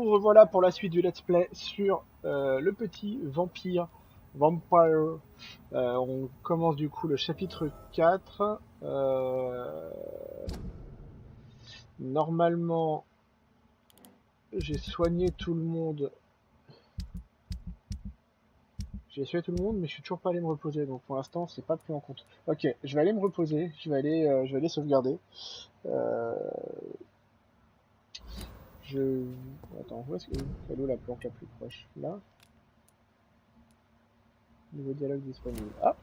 nous revoilà pour la suite du let's play sur le petit Vampyr. Vampyr. On commence du coup le chapitre 4. Normalement, j'ai soigné tout le monde. J'ai soigné tout le monde, mais je suis toujours pas allé me reposer. Donc pour l'instant, c'est pas pris en compte. Ok, je vais aller me reposer. Je vais aller sauvegarder. Euh, je... Attends, où est-ce que... Elle est où la planque la plus proche? Là. Nouveau dialogue disponible. Ah!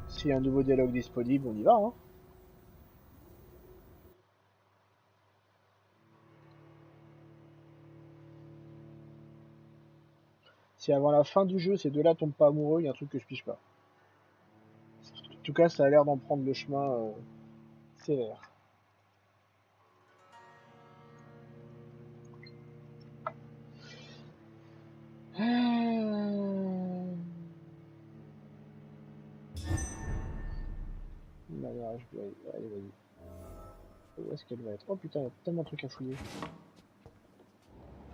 S'il y a un nouveau dialogue disponible, on y va, hein. Si avant la fin du jeu, ces deux-là tombent pas amoureux, il y a un truc que je pige pas. En tout cas, ça a l'air d'en prendre le chemin sévère. Alors, je vais... Allez, vas-y. Où est-ce qu'elle va être? Oh putain, il y a tellement de trucs à fouiller.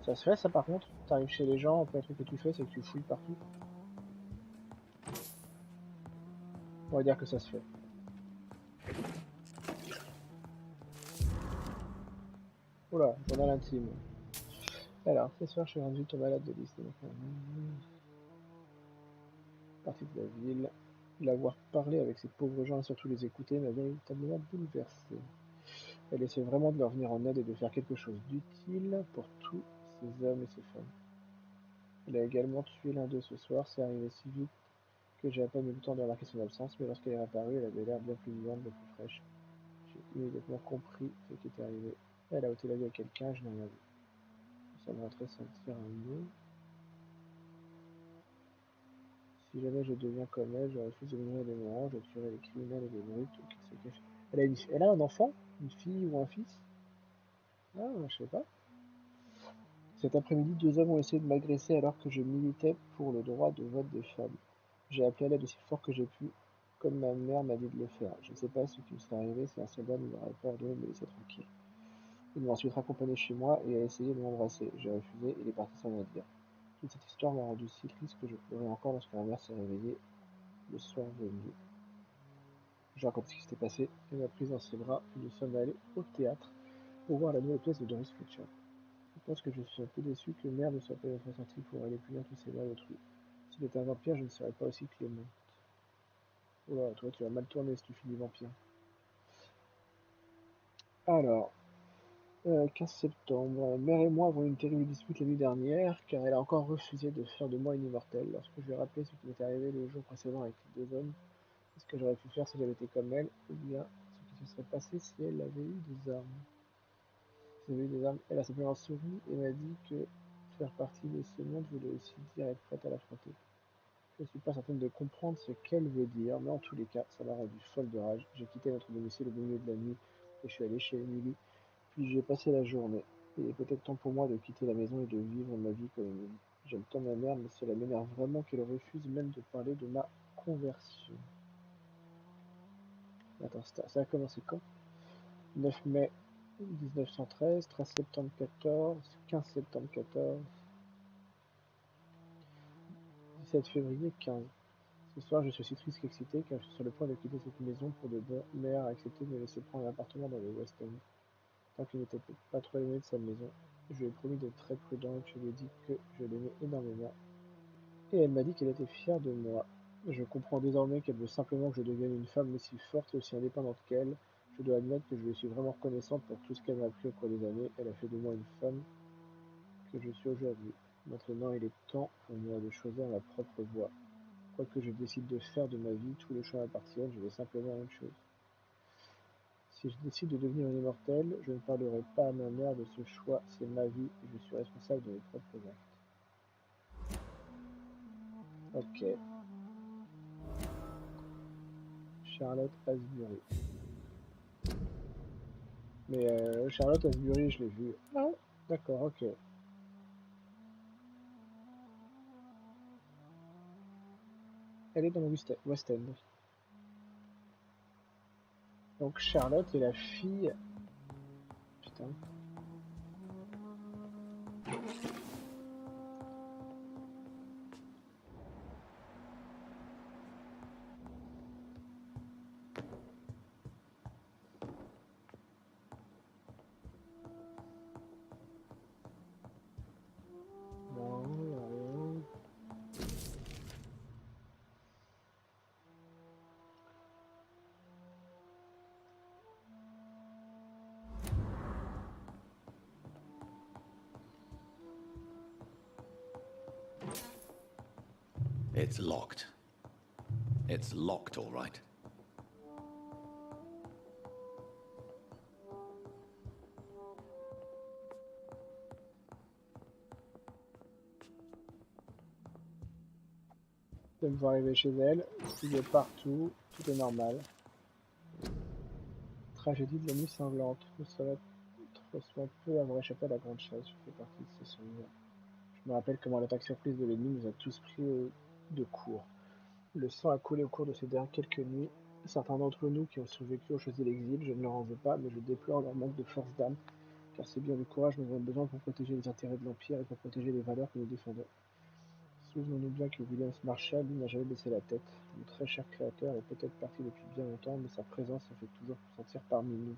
Ça se fait ça par contre? T'arrives chez les gens, après le truc que tu fais, c'est que tu fouilles partout. On va dire que ça se fait. Oula, journal intime. Alors, ce soir, je suis rendu ton malade de liste. Partie de la ville. L'avoir parlé avec ces pauvres gens et surtout les écouter m'a véritablement bouleversé. Elle essaie vraiment de leur venir en aide et de faire quelque chose d'utile pour tous ces hommes et ces femmes. Elle a également tué l'un d'eux ce soir, c'est arrivé si vite que j'ai à peine eu le temps de remarquer son absence, mais lorsqu'elle est apparue, elle avait l'air bien plus vivante, bien plus fraîche. J'ai immédiatement compris ce qui était arrivé. Elle a ôté la vie à quelqu'un, je n'ai rien vu. Ça m'a fait sentir un mot. Si jamais je deviens comme elle, je refuse de nourrir des morts, je tuerai les criminels et les brutes qui se cachent. Elle a un enfant? Une fille ou un fils? Ah, je sais pas. Cet après-midi, deux hommes ont essayé de m'agresser alors que je militais pour le droit de vote des femmes. J'ai appelé à l'aide aussi fort que j'ai pu, comme ma mère m'a dit de le faire. Je ne sais pas ce qui me serait arrivé si un soldat ne m'aurait pas ordonné de me laisser tranquille. Il m'a ensuite raccompagné chez moi et a essayé de m'embrasser. J'ai refusé et il est parti sans rien dire. Toute cette histoire m'a rendu si triste que je pleurais encore lorsque ma mère s'est réveillée le soir venu. J'ai raconté ce qui s'était passé, elle m'a prise dans ses bras et nous sommes allés au théâtre pour voir la nouvelle pièce de Doris Fletcher. Je pense que je suis un peu déçu que mère ne soit pas notre ressenti pour aller punir tous ces mal d'autrui. S'il était un vampire, je ne serais pas aussi clément. Oh là, toi tu vas mal tourner si tu finis vampire. Alors, 15 septembre. Mère et moi avons eu une terrible dispute la nuit dernière, car elle a encore refusé de faire de moi une immortelle. Lorsque je lui ai rappelé ce qui m'était arrivé le jour précédent avec les deux hommes, ce que j'aurais pu faire si j'avais été comme elle, ou bien ce qui se serait passé si elle avait eu des armes. Si elle avait eu des armes, elle a simplement souri et m'a dit que faire partie de ce monde voulait aussi dire être prête à l'affronter. Je ne suis pas certaine de comprendre ce qu'elle veut dire, mais en tous les cas, ça m'a rendu folle de rage. J'ai quitté notre domicile au milieu de la nuit et je suis allé chez Emily, puis j'ai passé la journée. Il est peut-être temps pour moi de quitter la maison et de vivre ma vie comme Emily. J'aime tant ma mère, mais cela m'énerve vraiment qu'elle refuse même de parler de ma conversion. Attends, ça a commencé quand? 9 mai 1913, 13 septembre 14, 15 septembre 14, 17 février 15. Ce soir, je suis aussi triste qu'excité car je suis sur le point de quitter cette maison pour de bon. Mère a accepté de me laisser prendre un appartement dans le West End. Tant qu'il n'était pas trop aimé de sa maison, je lui ai promis d'être très prudent et je lui ai dit que je l'aimais énormément. Et elle m'a dit qu'elle était fière de moi. Je comprends désormais qu'elle veut simplement que je devienne une femme aussi forte et aussi indépendante qu'elle. Je dois admettre que je lui suis vraiment reconnaissante pour tout ce qu'elle m'a appris au cours des années. Elle a fait de moi une femme que je suis aujourd'hui. Maintenant, il est temps pour moi de choisir ma propre voie. Quoi que je décide de faire de ma vie, tous les choix m'appartiennent, je veux simplement une chose. Si je décide de devenir une immortelle, je ne parlerai pas à ma mère de ce choix, c'est ma vie et je suis responsable de mes propres actes. Ok. Charlotte Asbury. Mais Charlotte Asbury, je l'ai vue. Ah, d'accord, ok. Elle est dans le West End. Donc Charlotte est la fille... Putain, Hein. Non, rien. It's locked. It's locked, all right. Elle me voit arriver chez elle, fouiller partout, tout est normal. Tragédie de la nuit sanglante. Trop soit peu avoir échappé à la grande chasse. Je fais partie de ces souvenirs. Je me rappelle comment l'attaque surprise de l'ennemi nous a tous pris de court. Le sang a coulé au cours de ces dernières quelques nuits. Certains d'entre nous qui ont survécu ont choisi l'exil. Je ne leur en veux pas, mais je déplore leur manque de force d'âme, car c'est bien du courage que nous avons besoin pour protéger les intérêts de l'Empire et pour protéger les valeurs que nous défendons. Souvenons-nous bien que William Marshall, lui, n'a jamais baissé la tête. Mon très cher créateur est peut-être parti depuis bien longtemps, mais sa présence se fait toujours sentir parmi nous.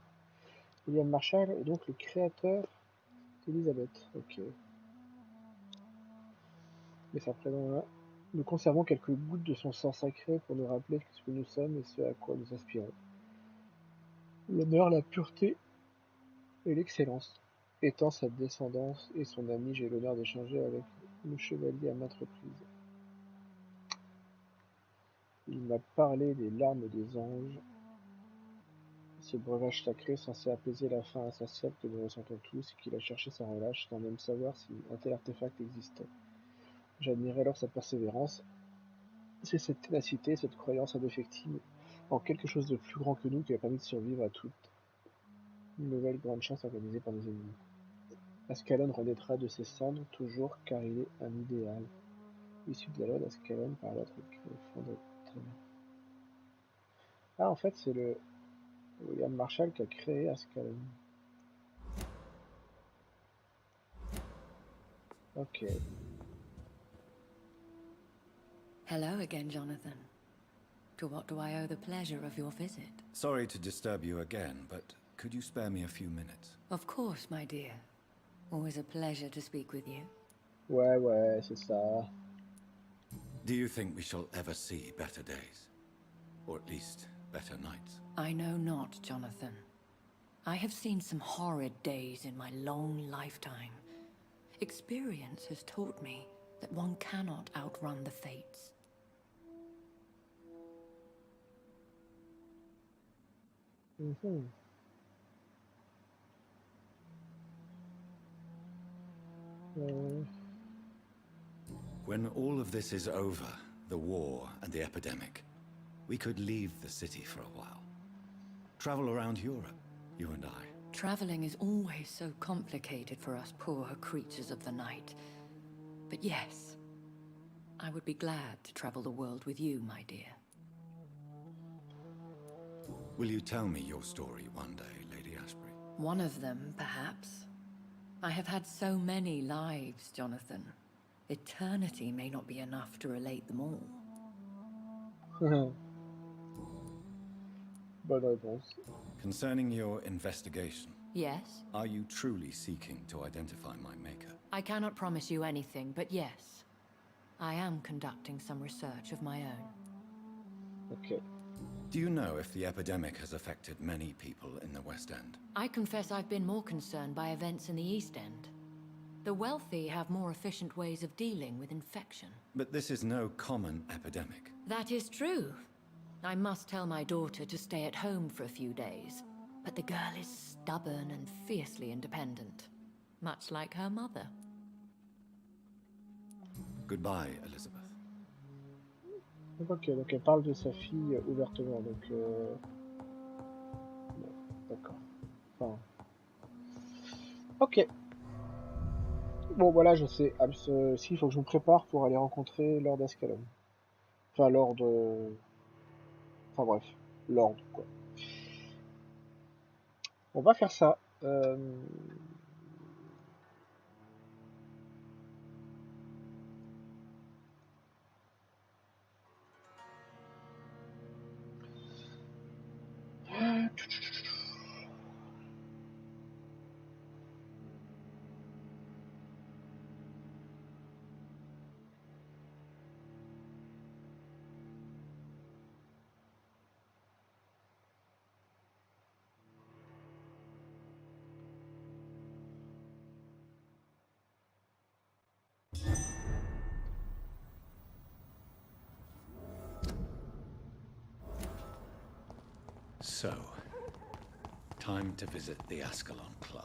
William Marshall est donc le créateur d'Elizabeth. Ok. Mais sa présence, nous conservons quelques gouttes de son sang sacré pour nous rappeler ce que nous sommes et ce à quoi nous aspirons. L'honneur, la pureté et l'excellence. Étant sa descendance et son ami, j'ai l'honneur d'échanger avec le chevalier à maintes reprises. Il m'a parlé des larmes des anges, ce breuvage sacré censé apaiser la faim insatiable que nous ressentons tous et qu'il a cherché sans relâche, sans même savoir si un tel artefact existait. J'admirais alors sa persévérance. C'est cette ténacité, cette croyance indéfectible en quelque chose de plus grand que nous qui a permis de survivre à toute une nouvelle grande chasse organisée par nos ennemis. Ascalon renaîtra de ses cendres toujours car il est un idéal. Issu de la loi d'Ascalon par l'autre fondateur. Ah, en fait, c'est le William Marshall qui a créé Ascalon. Ok. Hello again, Jonathan. To what do I owe the pleasure of your visit? Sorry to disturb you again, but could you spare me a few minutes? Of course, my dear. Always a pleasure to speak with you. Ouais, c'est ça. Do you think we shall ever see better days? Or at least, better nights? I know not, Jonathan. I have seen some horrid days in my long lifetime. Experience has taught me that one cannot outrun the fates. Mhm. When all of this is over, the war and the epidemic, we could leave the city for a while. Travel around Europe, you and I. Traveling is always so complicated for us poor creatures of the night. But yes, I would be glad to travel the world with you, my dear. Will you tell me your story one day, Lady Ashbury? One of them, perhaps. I have had so many lives, Jonathan. Eternity may not be enough to relate them all. Bonne réponse. Concerning your investigation, Yes? are you truly seeking to identify my maker? I cannot promise you anything, but yes. I am conducting some research of my own. Ok. Do you know if the epidemic has affected many people in the West End? I confess I've been more concerned by events in the East End. The wealthy have more efficient ways of dealing with infection. But this is no common epidemic. That is true. I must tell my daughter to stay at home for a few days. But the girl is stubborn and fiercely independent. Much like her mother. Goodbye, Elizabeth. Ok, donc elle parle de sa fille ouvertement, donc... Bon, d'accord. Enfin... Ok. Bon, voilà, je sais. Si, il faut que je me prépare pour aller rencontrer Lord Ascalon. Enfin, Lord... Enfin bref, Lord, quoi. On va faire ça. Euh... So, time to visit the Ascalon Club.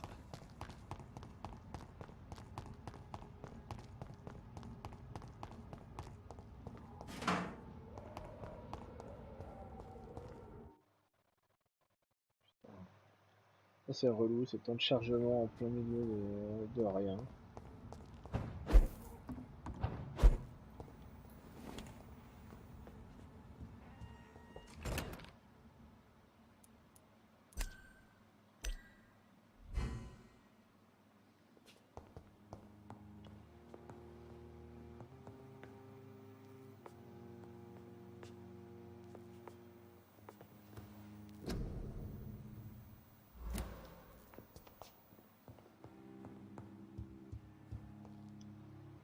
Ça c'est relou, c'est temps de chargement en plein milieu de rien.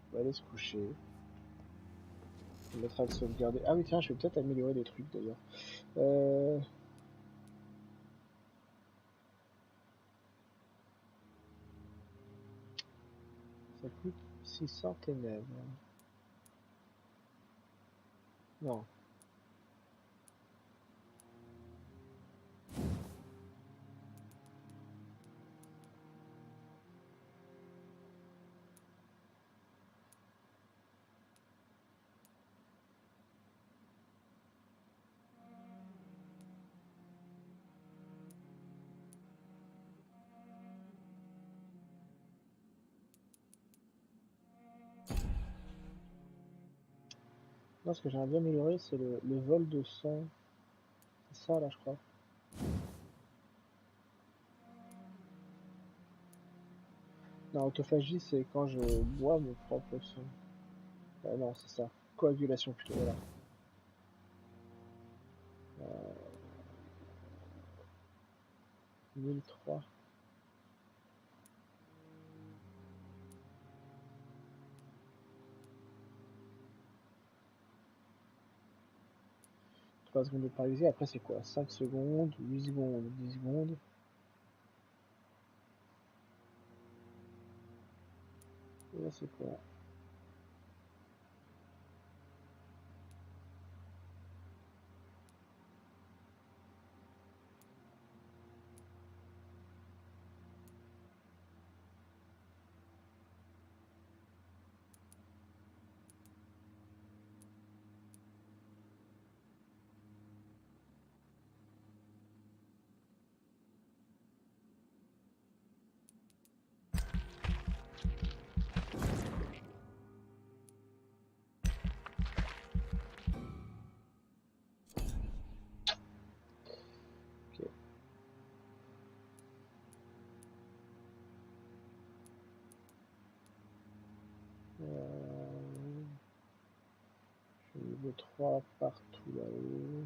On va aller se coucher. On mettra à le sauvegarder. Ah oui tiens, je vais peut-être améliorer des trucs d'ailleurs. Ça coûte 600 ténèbres. Non. Non, ce que j'aimerais bien améliorer, c'est le vol de sang. C'est ça là, je crois. Non, autophagie, c'est quand je bois mon propre sang. Non, c'est ça. Coagulation plutôt, voilà. 1003. 3 secondes de paralysie, après c'est quoi? 5 secondes, 8 secondes, 10 secondes. Et là c'est quoi? Ok. Je suis niveau 3 partout là-haut.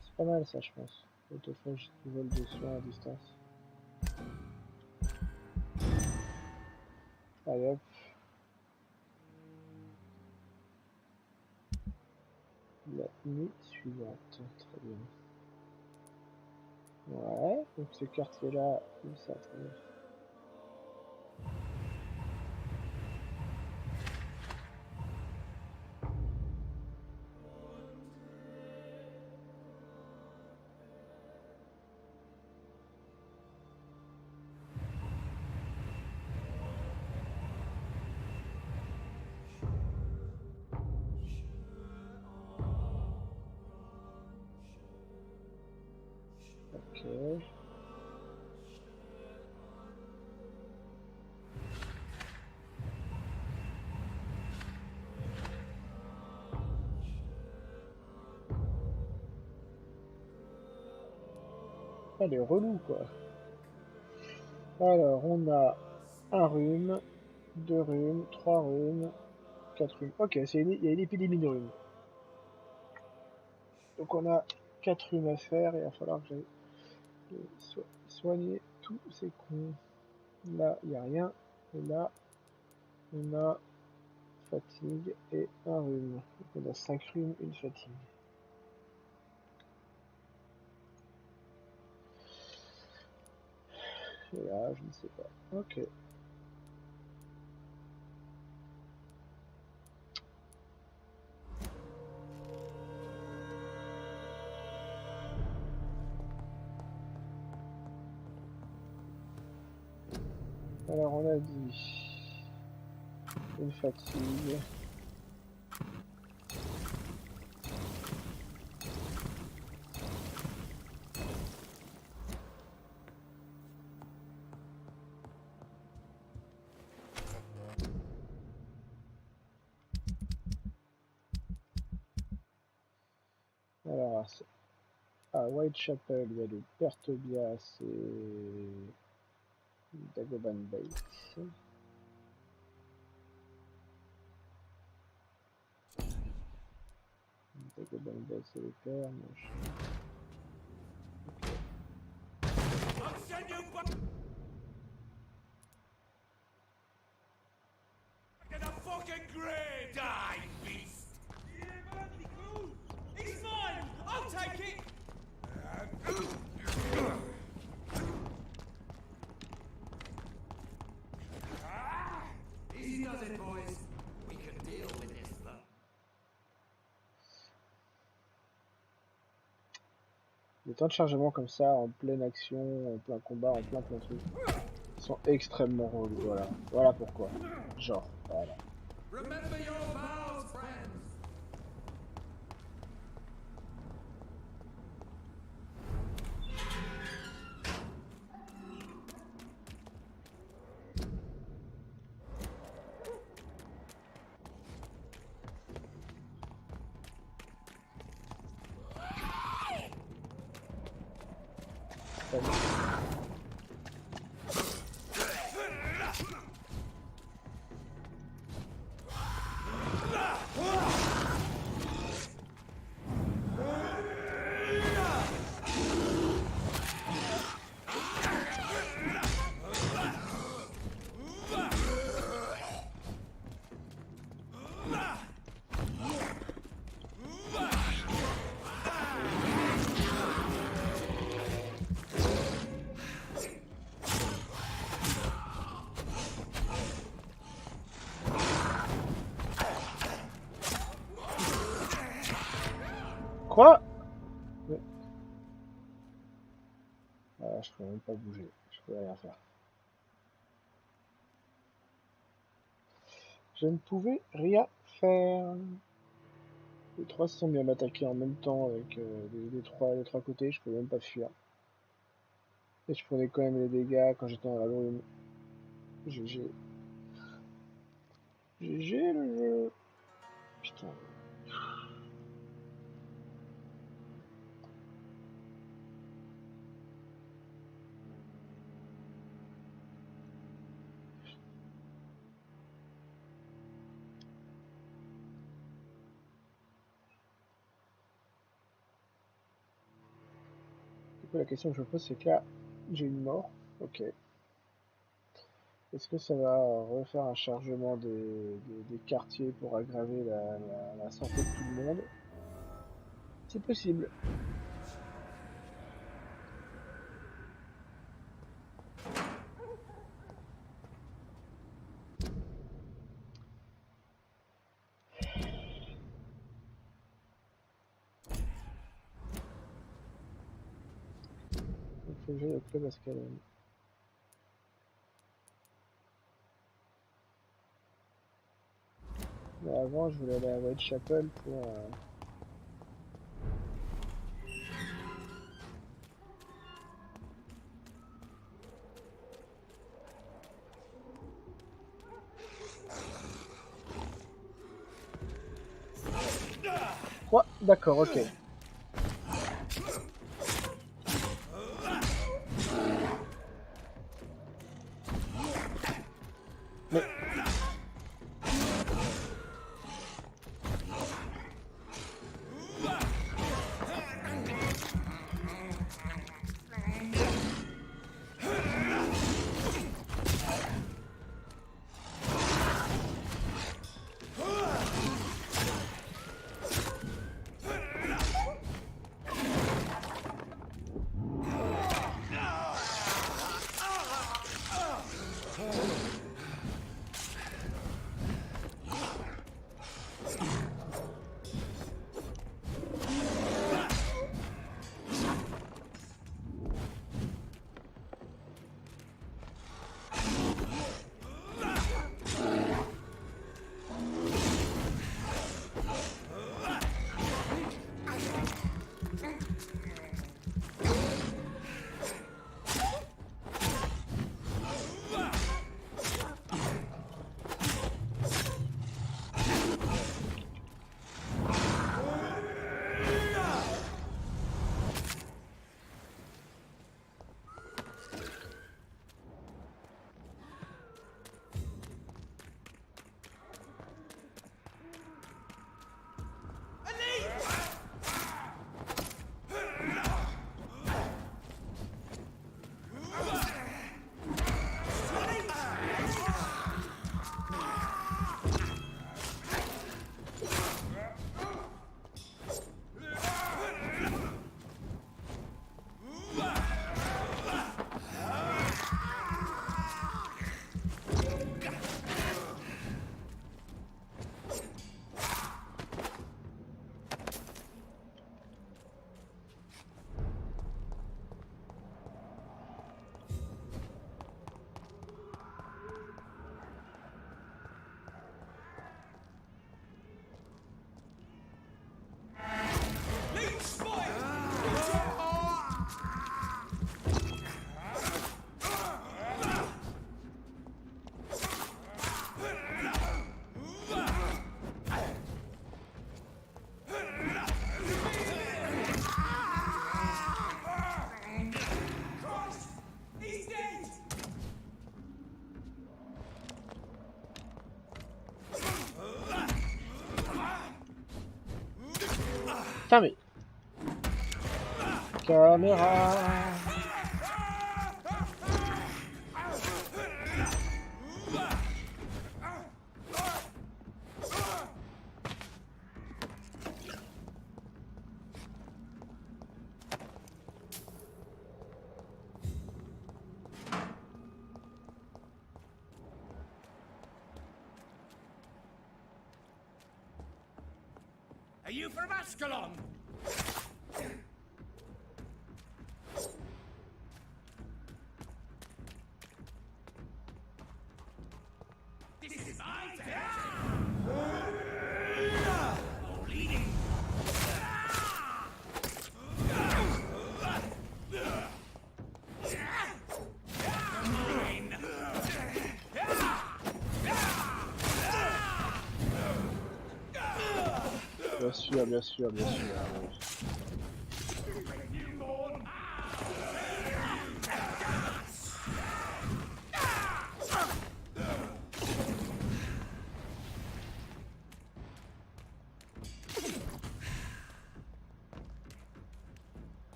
C'est pas mal ça, je pense. Autophagie, vol de soins à distance. Allez hop. La nuit suivante. Très bien. Ouais, donc ce quartier-là, où ça, très bien. Ok. Elle est relou quoi. Alors on a un rhume, 2 rhumes, 3 rhumes, 4 rhumes. Ok, il y a une épidémie de rhume. Donc on a 4 rhumes à faire et il va falloir que j'aille soigner tous ces cons. Là, il n'y a rien. Et là, on a fatigue et un rhume. Donc on a 5 rhumes, une fatigue. Et là, je ne sais pas. Ok. Alors on a dit une fatigue. Alors à Whitechapel, il y a le Pertobias et Dagoban Bates. Dagoban Bates, c'est le père, machin. Les temps de chargement comme ça, en pleine action, en plein combat, en plein truc, sont extrêmement relous. Voilà, voilà pourquoi. Genre, voilà. Quoi? Mais... Ah, je pouvais même pas bouger, je pouvais rien faire. Je ne pouvais rien faire. Les trois se sont bien m'attaquer en même temps avec les trois côtés, je pouvais même pas fuir. Et je prenais quand même les dégâts quand j'étais dans la brume. GG. GG le jeu. Putain. Du coup, la question que je me pose, c'est que là, j'ai une mort. Ok. Est-ce que ça va refaire un chargement des quartiers pour aggraver la santé de tout le monde? C'est possible. Il faut que j'aille au club Ascalon. Mais avant, je voulais aller à Whitechapel pour... D'accord, ok. Mais... Putain, mais... Caméra. Are you from Ascalon? This is my turn. Bleeding. Bien sûr, bien sûr, bien sûr.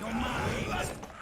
You're mine.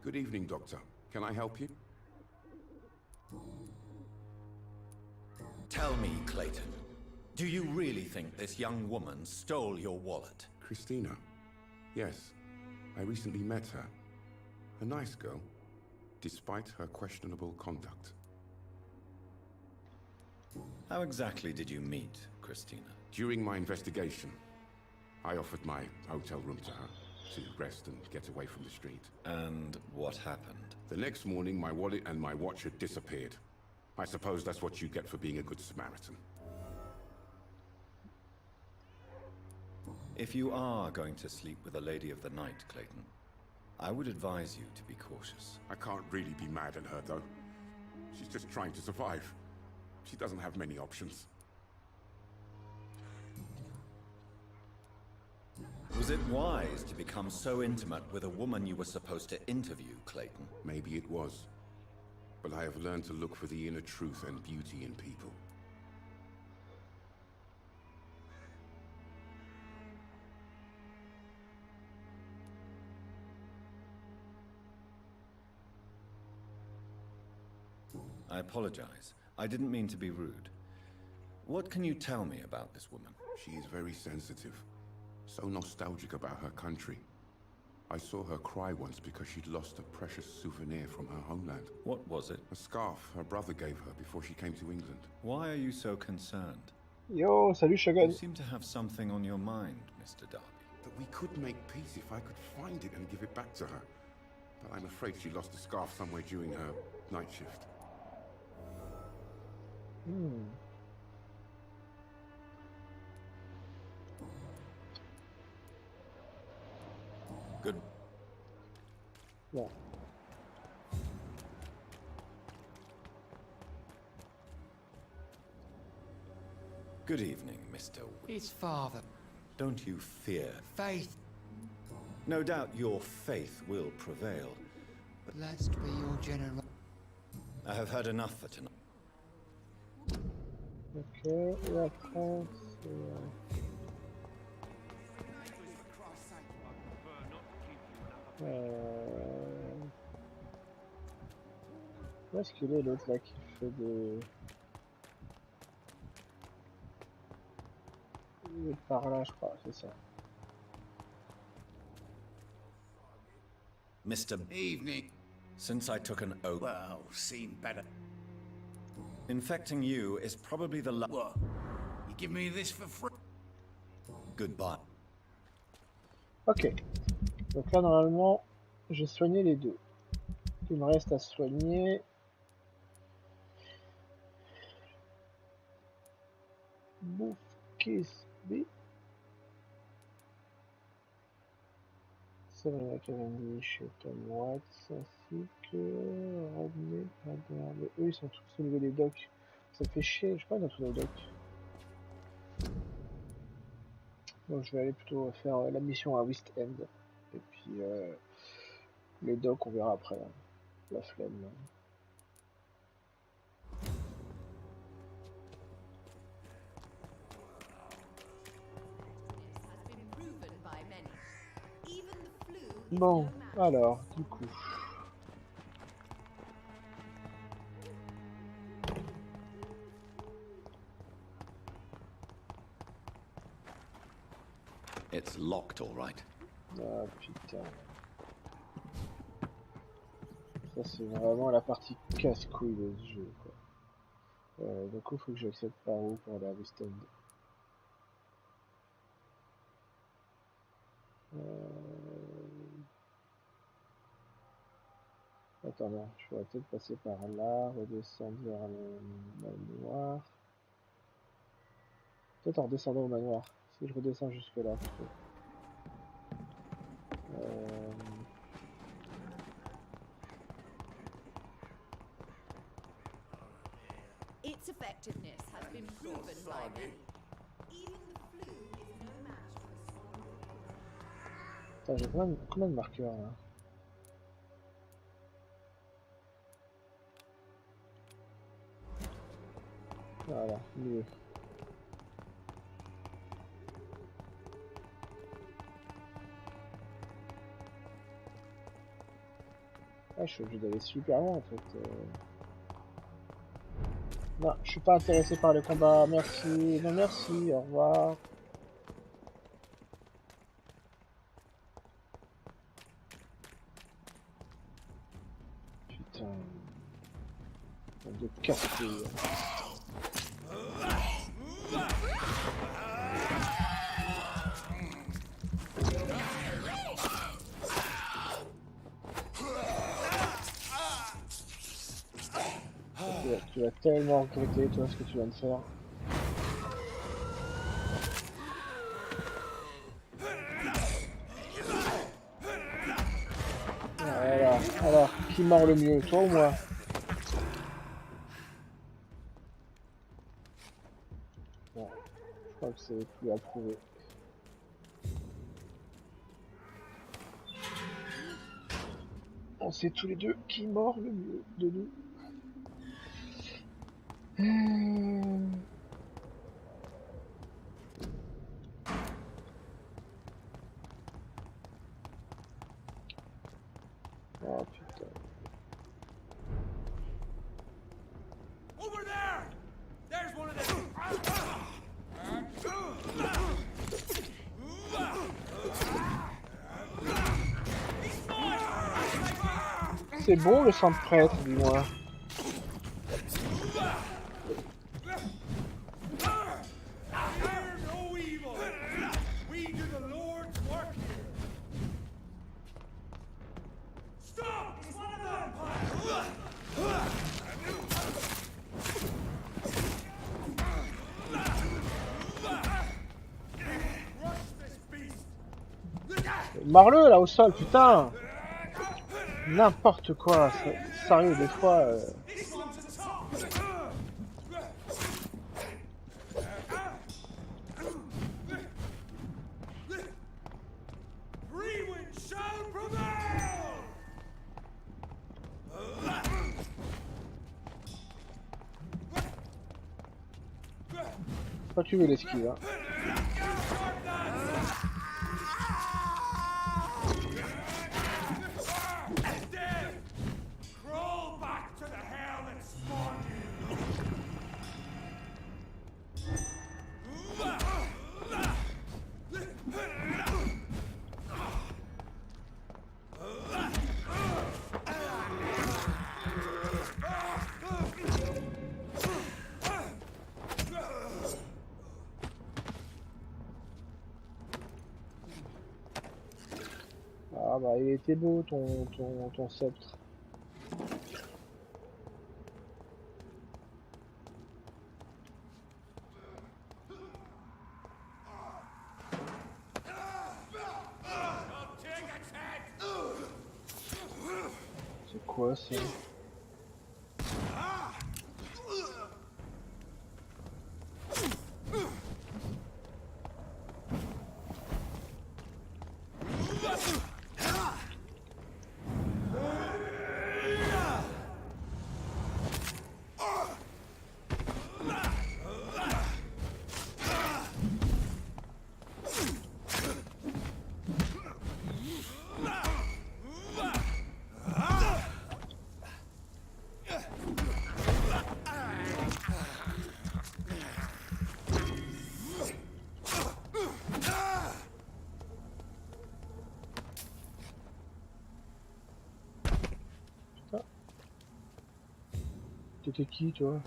Good evening, Doctor. Can I help you? Tell me, Clayton, do you really think this young woman stole your wallet? Christina. Yes, I recently met her. A nice girl, despite her questionable conduct. How exactly did you meet Christina? During my investigation, I offered my hotel room to her to rest and get away from the street. And what happened? The next morning, my wallet and my watch had disappeared. I suppose that's what you get for being a good Samaritan. If you are going to sleep with a lady of the night, Clayton, I would advise you to be cautious. I can't really be mad at her, though. She's just trying to survive. She doesn't have many options. Was it wise to become so intimate with a woman you were supposed to interview, Clayton? Maybe it was. But I have learned to look for the inner truth and beauty in people. I apologize. I didn't mean to be rude. What can you tell me about this woman? She is very sensitive. So nostalgic about her country. I saw her cry once because she'd lost a precious souvenir from her homeland. What was it? A scarf her brother gave her before she came to England. Why are you so concerned? Yo, salut Shogun. You seem to have something on your mind, Mr. Darby. That we could make peace if I could find it and give it back to her. But I'm afraid she lost the scarf somewhere during her night shift. Good. Bon. Good evening, Mr. His father. Don't you fear? Faith. No doubt your faith will prevail. Blessed be your generosity. I have had enough for tonight. Ok, et après, c'est... Où est-ce qu'il est l'autre là qui fait des... Il est par là, je crois, c'est ça. Mr. Evening. Since I took an oath, Well, seen better. infecting you is probably the What? You give me this for free? Goodbye. Ok. Donc là, normalement, j'ai soigné les deux. Il me reste à soigner... Boufkis B. Sabrina Cavendish, Tom Watts, ainsi que Rodney Haddard. Eux, ils sont tous au niveau des docks. Ça me fait chier, je sais pas, dans tous les docks. Donc je vais aller plutôt faire la mission à West End. Et puis les docks, on verra après. Hein. La flemme. Bon, alors, du coup. It's locked, all right. Ah putain. Ça c'est vraiment la partie casse-couille de ce jeu, quoi. Du coup, faut que j'accède par où pour aller à West End. Attends, non, je pourrais peut-être passer par là, redescendre vers le manoir. Peut-être en redescendant au manoir, si je redescends jusque là plutôt. Its effectiveness has been proven by many. Even the flu is no match for a small. Attends, j'ai combien de marqueurs là? Voilà, mieux. Ah, je suis obligé d'aller super loin en fait. Non, je suis pas intéressé par le combat. Merci. Non, merci. Au revoir. Putain. De casse-couilles. Tu vas tellement regretter, toi, ce que tu viens de faire. Voilà. Alors, qui mord le mieux, toi ou moi? Bon, je crois que c'est plus à prouver. On sait tous les deux qui mord le mieux de nous. Oh putain. Over there! There's one of them! C'est bon le sang de prêtre, dis-moi. Fear no evil! We do the Lord's work here! Stop! It's one of them! Rush this beast! Marre-le là au sol, putain. N'importe quoi, sérieux des fois. This one's a top! Free wind shall prevail! Toi tu veux l'esquive, hein. Dead! Crawl back to the hell that spawned you! Ah bah il était beau ton sceptre. C'est quoi ça? T'étais qui toi?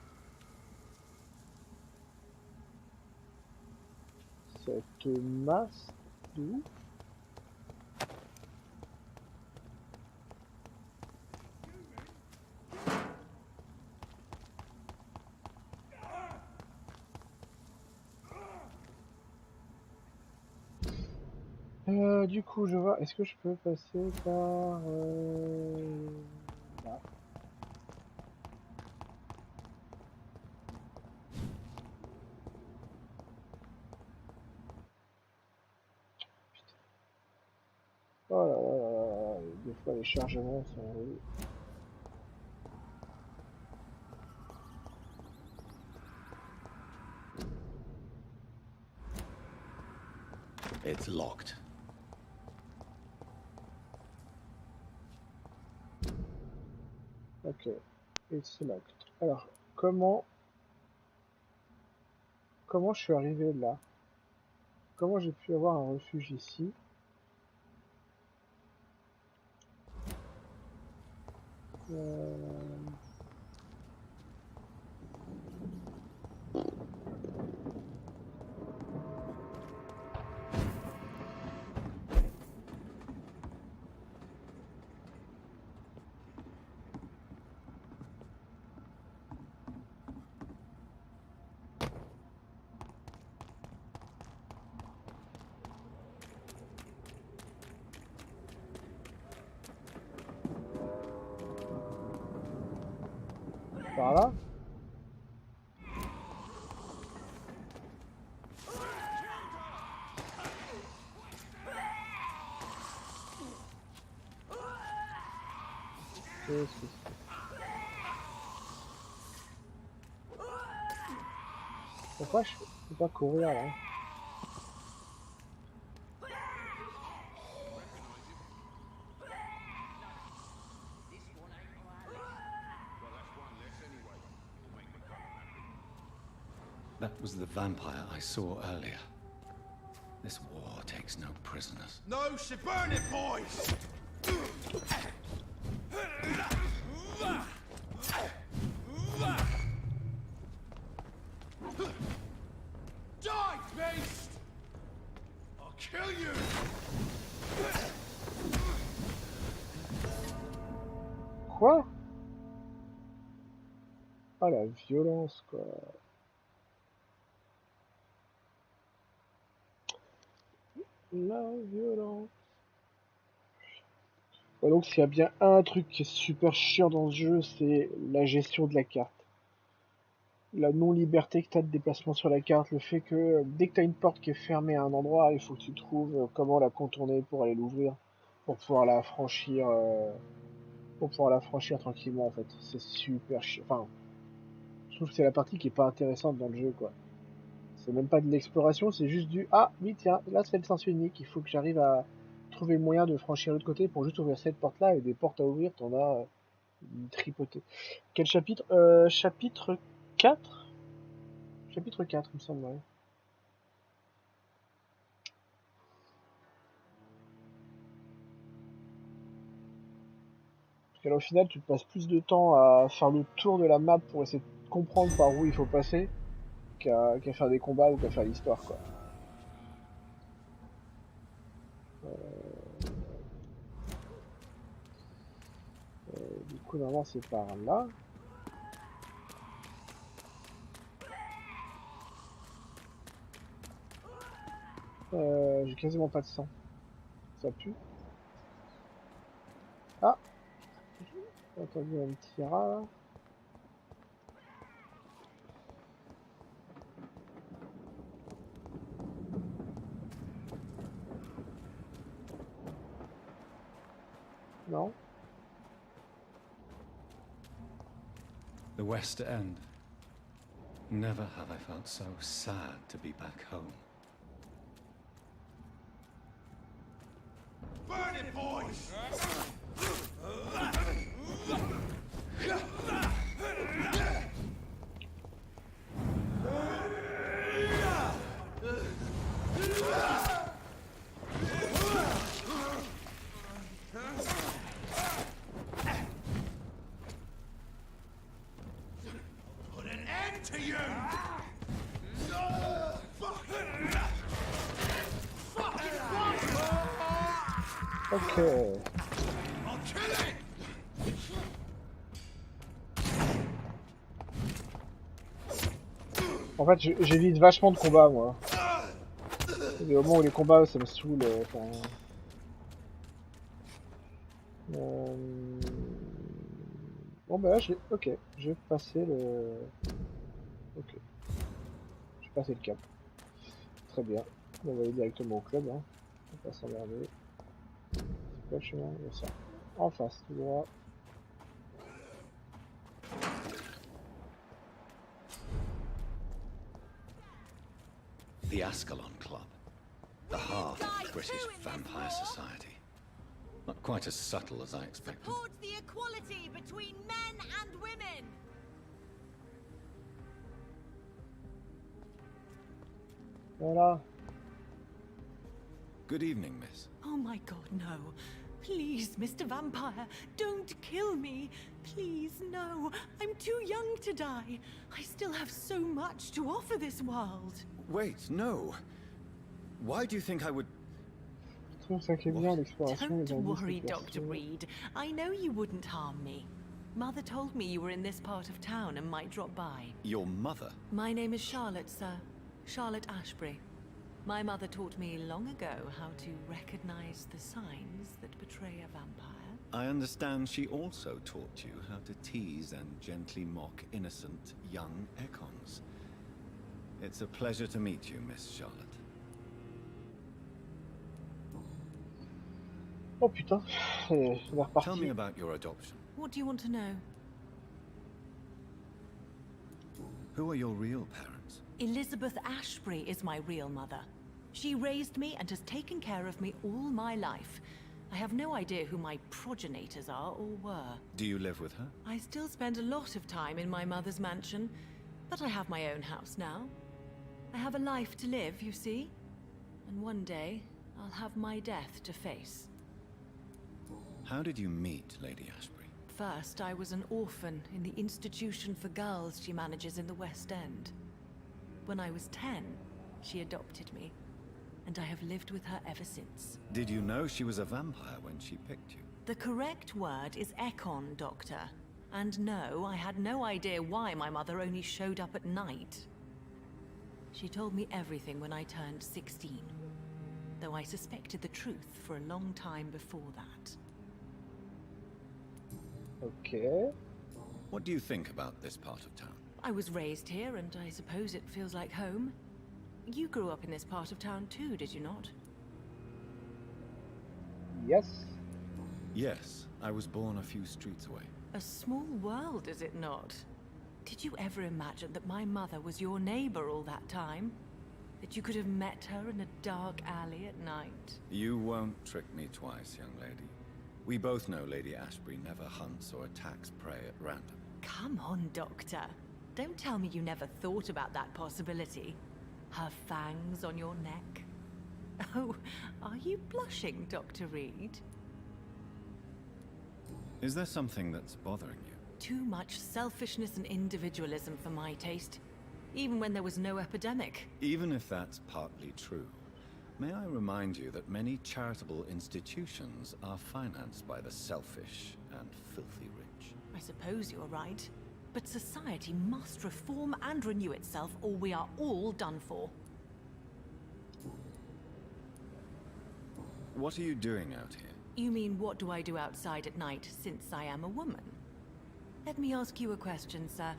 Cette masse de ouf? Du coup, je vois. Est-ce que je peux passer par là? Oh là là là là, des fois les chargements sont relous. It's locked. Ok. It's locked. Alors, comment je suis arrivé là? Comment j'ai pu avoir un refuge ici? Euh, Par là? Qu'est-ce que c'est? Pourquoi je peux pas courir là? That was the vampire I saw earlier. This war takes no prisoners. No, she burn it, boys! Die, beast! I'll kill you! Quoi? Ah la violence quoi. La violence. Ouais, donc s'il y a bien un truc qui est super chiant dans ce jeu, c'est la gestion de la carte. La non-liberté que tu as de déplacement sur la carte, le fait que dès que tu as une porte qui est fermée à un endroit, il faut que tu trouves comment la contourner pour aller l'ouvrir, pour pouvoir la franchir, tranquillement en fait. C'est super chiant. Enfin, je trouve que c'est la partie qui est pas intéressante dans le jeu quoi. C'est même pas de l'exploration, c'est juste du ah oui tiens, là c'est le sens unique, il faut que j'arrive à trouver le moyen de franchir l'autre côté pour juste ouvrir cette porte là et des portes à ouvrir, t'en as une tripotée. Quel chapitre? Chapitre 4. Chapitre 4 il me semble, ouais. Parce que là, au final, tu passes plus de temps à faire le tour de la map pour essayer de comprendre par où il faut passer qu'à faire des combats ou qu'à faire l'histoire, quoi. Du coup, normalement, c'est par là. J'ai quasiment pas de sang. Ça pue. Ah, j'ai entendu un petit rat, là. Non. The West End. Never have I felt so sad to be back home. Burn it, boys! Put an end to you! Ok. I'll kill it! En fait, j'évite vachement de combats, moi. Et au moment où les combats, ça me saoule. Enfin... Bon, bah là, ok. Je vais passer le... Ok. Je vais passer le cap. Très bien. On va aller directement au club, hein. On va pas s'emmerder. C'est quoi le chemin? Il y a ça. En face, tout droit. The Ascalon Club. The heart of the British vampire society. Not quite as subtle as I expected. Supports the equality between between men and women. Voilà. Good evening, miss. Oh my god, no. Please, Mr. Vampire, don't kill me. Please, no. I'm too young to die. I still have so much to offer this world. Wait, no. Why do you think I would... Je trouve ça qui est bien l'exploration Don't des indices. worry, des Dr. persos. Reed. I know you wouldn't harm me. Mother told me you were in this part of town and might drop by. Your mother? My name is Charlotte, sir. Charlotte Ashbury. My mother taught me long ago how to recognize the signs that betray a vampire. I understand she also taught you how to tease and gently mock innocent young Ekons. It's a pleasure to meet you, Miss Charlotte. Oh putain, on est reparti. Tell me about your adoption. What do you want to know? Who are your real parents? Elizabeth Ashbury is my real mother. She raised me and has taken care of me all my life. I have no idea who my progenitors are or were. Do you live with her? I still spend a lot of time in my mother's mansion, but I have my own house now. I have a life to live, you see? And one day, I'll have my death to face. How did you meet Lady Ashbury? First, I was an orphan in the institution for girls she manages in the West End. When I was 10, she adopted me, and I have lived with her ever since. Did you know she was a vampire when she picked you? The correct word is Ekon, Doctor. And no, I had no idea why my mother only showed up at night. She told me everything when I turned 16, though I suspected the truth for a long time before that. Ok. What do you think about this part of town? I was raised here, and I suppose it feels like home. You grew up in this part of town too, did you not? Yes. Yes, I was born a few streets away. A small world, is it not? Did you ever imagine that my mother was your neighbor all that time? That you could have met her in a dark alley at night? You won't trick me twice, young lady. We both know Lady Ashbury never hunts or attacks prey at random. Come on, Doctor. Don't tell me you never thought about that possibility. Her fangs on your neck. Oh, are you blushing, Dr. Reed? Is there something that's bothering you? Too much selfishness and individualism for my taste. Even when there was no epidemic. Even if that's partly true, may I remind you that many charitable institutions are financed by the selfish and filthy rich. I suppose you're right. But society must reform and renew itself, or we are all done for. What are you doing out here? You mean, what do I do outside at night, since I am a woman? Let me ask you a question, sir.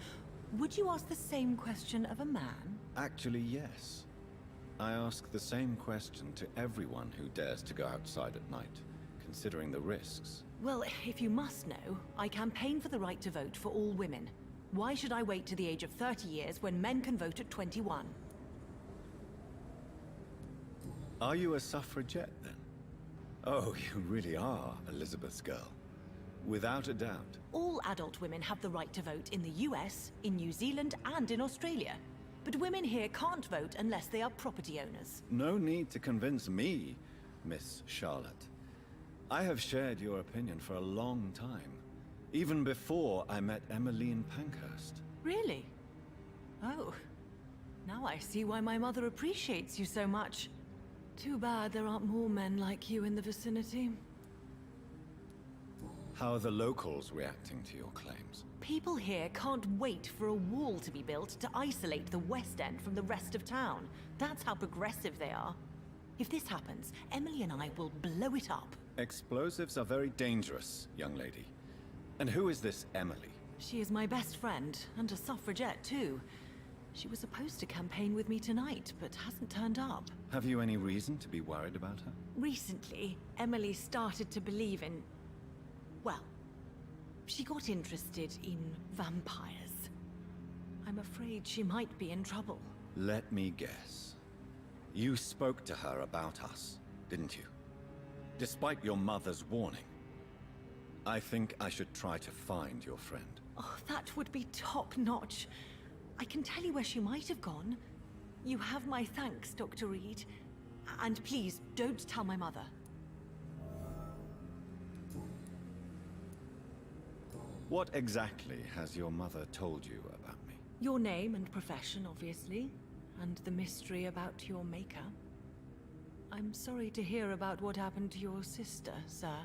Would you ask the same question of a man? Actually, yes. I ask the same question to everyone who dares to go outside at night, considering the risks. Well, if you must know, I campaign for the right to vote for all women. Why should I wait to the age of 30 years when men can vote at 21? Are you a suffragette, then? Oh, you really are Elizabeth's girl. Without a doubt. All adult women have the right to vote in the US, in New Zealand, and in Australia. But women here can't vote unless they are property owners. No need to convince me, Miss Charlotte. I have shared your opinion for a long time. Even before I met Emmeline Pankhurst. Really? Oh. Now I see why my mother appreciates you so much. Too bad there aren't more men like you in the vicinity. How are the locals reacting to your claims? People here can't wait for a wall to be built to isolate the West End from the rest of town. That's how progressive they are. If this happens, Emily and I will blow it up. Explosives are very dangerous, young lady. And who is this Emily? She is my best friend, and a suffragette too. She was supposed to campaign with me tonight, but hasn't turned up. Have you any reason to be worried about her? Recently, Emily started to believe in... well, she got interested in vampires. I'm afraid she might be in trouble. Let me guess. You spoke to her about us, didn't you? Despite your mother's warning. I think I should try to find your friend. Oh, that would be top-notch. I can tell you where she might have gone. You have my thanks, Dr. Reed. And please, don't tell my mother. What exactly has your mother told you about me? Your name and profession, obviously. And the mystery about your maker. I'm sorry to hear about what happened to your sister, sir.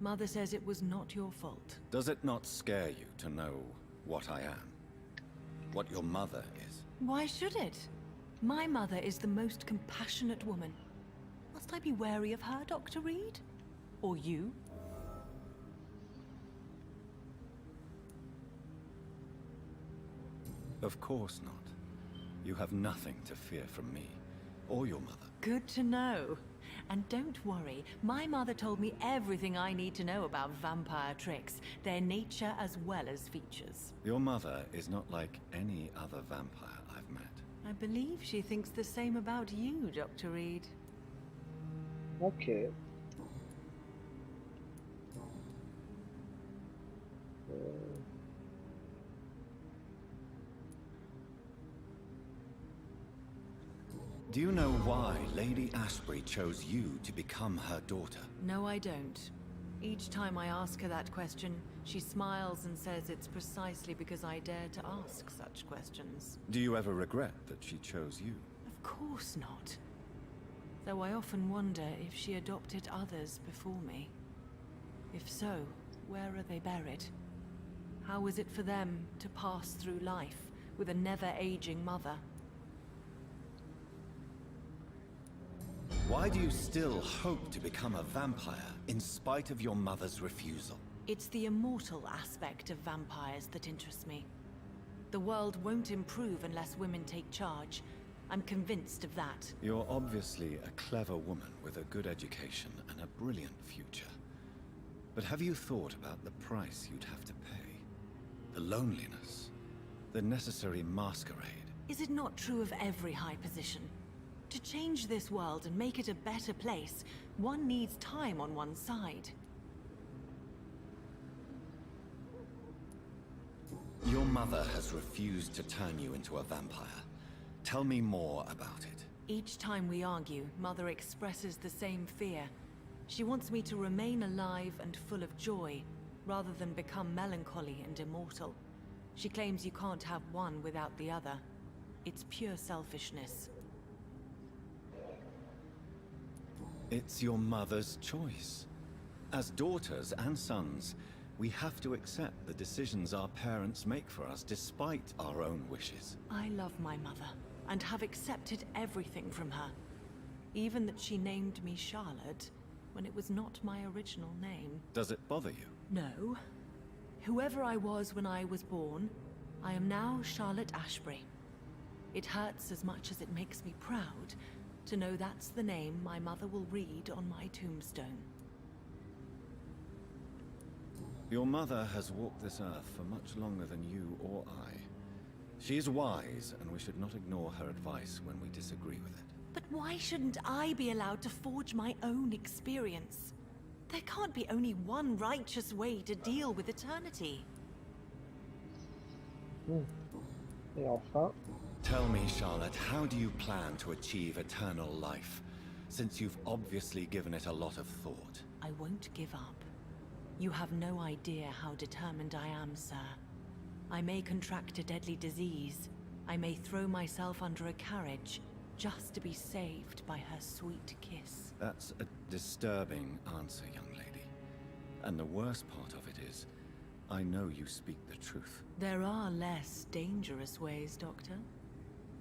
Mother says it was not your fault. Does it not scare you to know what I am? What your mother is? Why should it? My mother is the most compassionate woman. Must I be wary of her, Dr. Reed? Or you? Of course not. You have nothing to fear from me, or your mother. Good to know. And don't worry, my mother told me everything I need to know about vampire tricks, their nature as well as features. Your mother is not like any other vampire I've met. I believe she thinks the same about you, Dr. Reed. Ok. Do you know why Lady Ashbury chose you to become her daughter? No, I don't. Each time I ask her that question, she smiles and says it's precisely because I dare to ask such questions. Do you ever regret that she chose you? Of course not. Though I often wonder if she adopted others before me. If so, where are they buried? How is it for them to pass through life with a never-aging mother? Why do you still hope to become a vampire, in spite of your mother's refusal? It's the immortal aspect of vampires that interests me. The world won't improve unless women take charge. I'm convinced of that. You're obviously a clever woman with a good education and a brilliant future. But have you thought about the price you'd have to pay? The loneliness, the necessary masquerade. Is it not true of every high position? To change this world and make it a better place, one needs time on one's side. Your mother has refused to turn you into a vampire. Tell me more about it. Each time we argue, Mother expresses the same fear. She wants me to remain alive and full of joy, rather than become melancholy and immortal. She claims you can't have one without the other. It's pure selfishness. It's your mother's choice. As daughters and sons, we have to accept the decisions our parents make for us despite our own wishes. I love my mother, and have accepted everything from her. Even that she named me Charlotte, when it was not my original name. Does it bother you? No. Whoever I was when I was born, I am now Charlotte Ashbury. It hurts as much as it makes me proud to know that's the name my mother will read on my tombstone. Your mother has walked this earth for much longer than you or I. She is wise, and we should not ignore her advice when we disagree with it. But why shouldn't I be allowed to forge my own experience? There can't be only one righteous way to deal with eternity. Et enfin, Tell me, Charlotte, how do you plan to achieve eternal life, since you've obviously given it a lot of thought? I won't give up. You have no idea how determined I am, sir. I may contract a deadly disease. I may throw myself under a carriage, just to be saved by her sweet kiss. That's a disturbing answer, young lady. And the worst part of it is, I know you speak the truth. There are less dangerous ways, Doctor.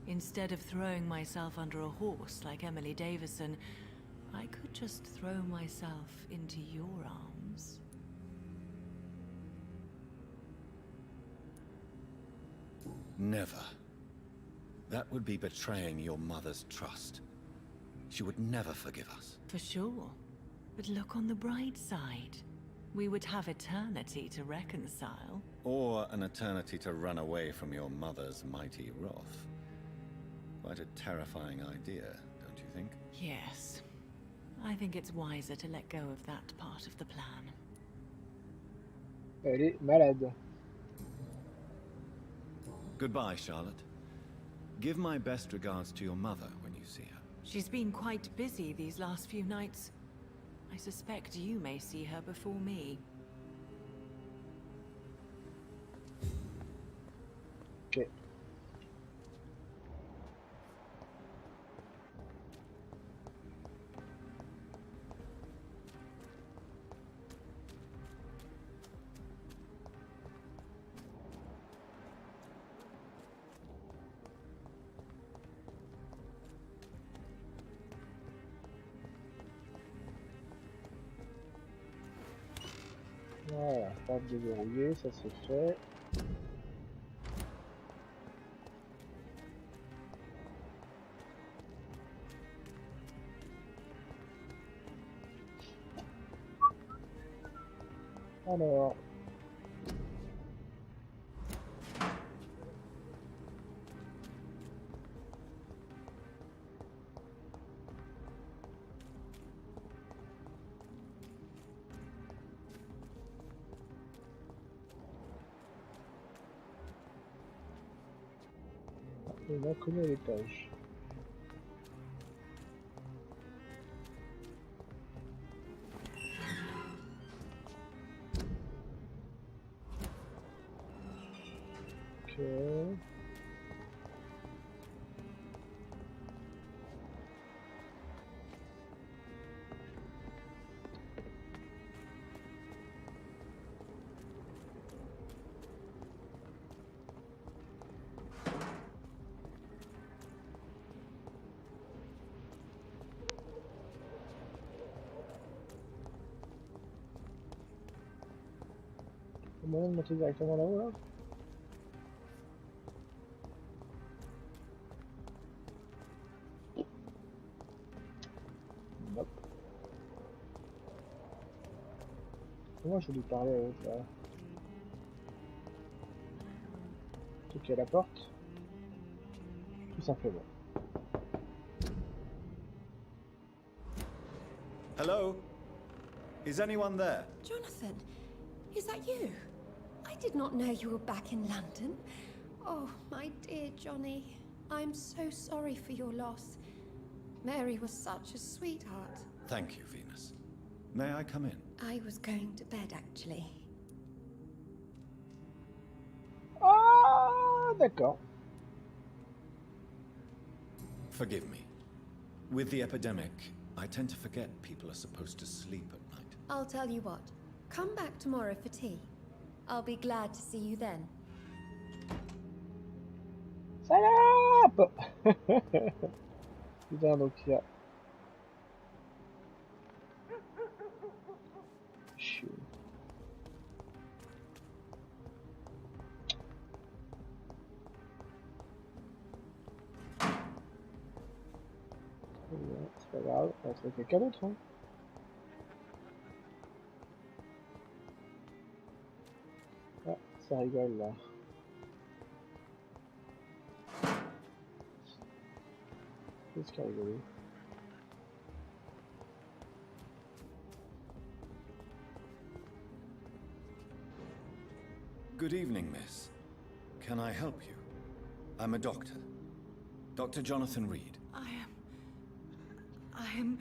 Instead of throwing myself under a horse like Emily Davison, I could just throw myself into your arms. Never. That would be betraying your mother's trust. She would never forgive us. For sure. But look on the bright side. We would have eternity to reconcile. Or an eternity to run away from your mother's mighty wrath. Quite a terrifying idea, don't you think? Yes. I think it's wiser to let go of that part of the plan. Elle est malade. Goodbye, Charlotte. Give my best regards to your mother when you see her. She's been quite busy these last few nights. I suspect you may see her before me. Ok. Voilà, porte déverrouillée, ça c'est fait. Alors, on a connu à l'étage. Ok. Moyen de monter directement là-haut là? Nope. Comment je vais lui parler à l'autre là? Toquer à la porte? Tout simplement. Hello? Is anyone there? Jonathan, is that you? I did not know you were back in London. Oh, my dear Johnny. I'm so sorry for your loss. Mary was such a sweetheart. Thank you, Venus. May I come in? I was going to bed, actually. Ah, d'accord. Forgive me. With the epidemic, I tend to forget people are supposed to sleep at night. I'll tell you what. Come back tomorrow for tea. I'll be glad to see you then. Salope! Putain, donc il y a... Chier. C'est pas grave, on va trouver quelqu'un d'autre. Hein. Ah, ça rigole là. Qu'est-ce qui a rigolé? Good evening, miss. Can I help you? I'm a doctor. Dr. Jonathan Reed. I am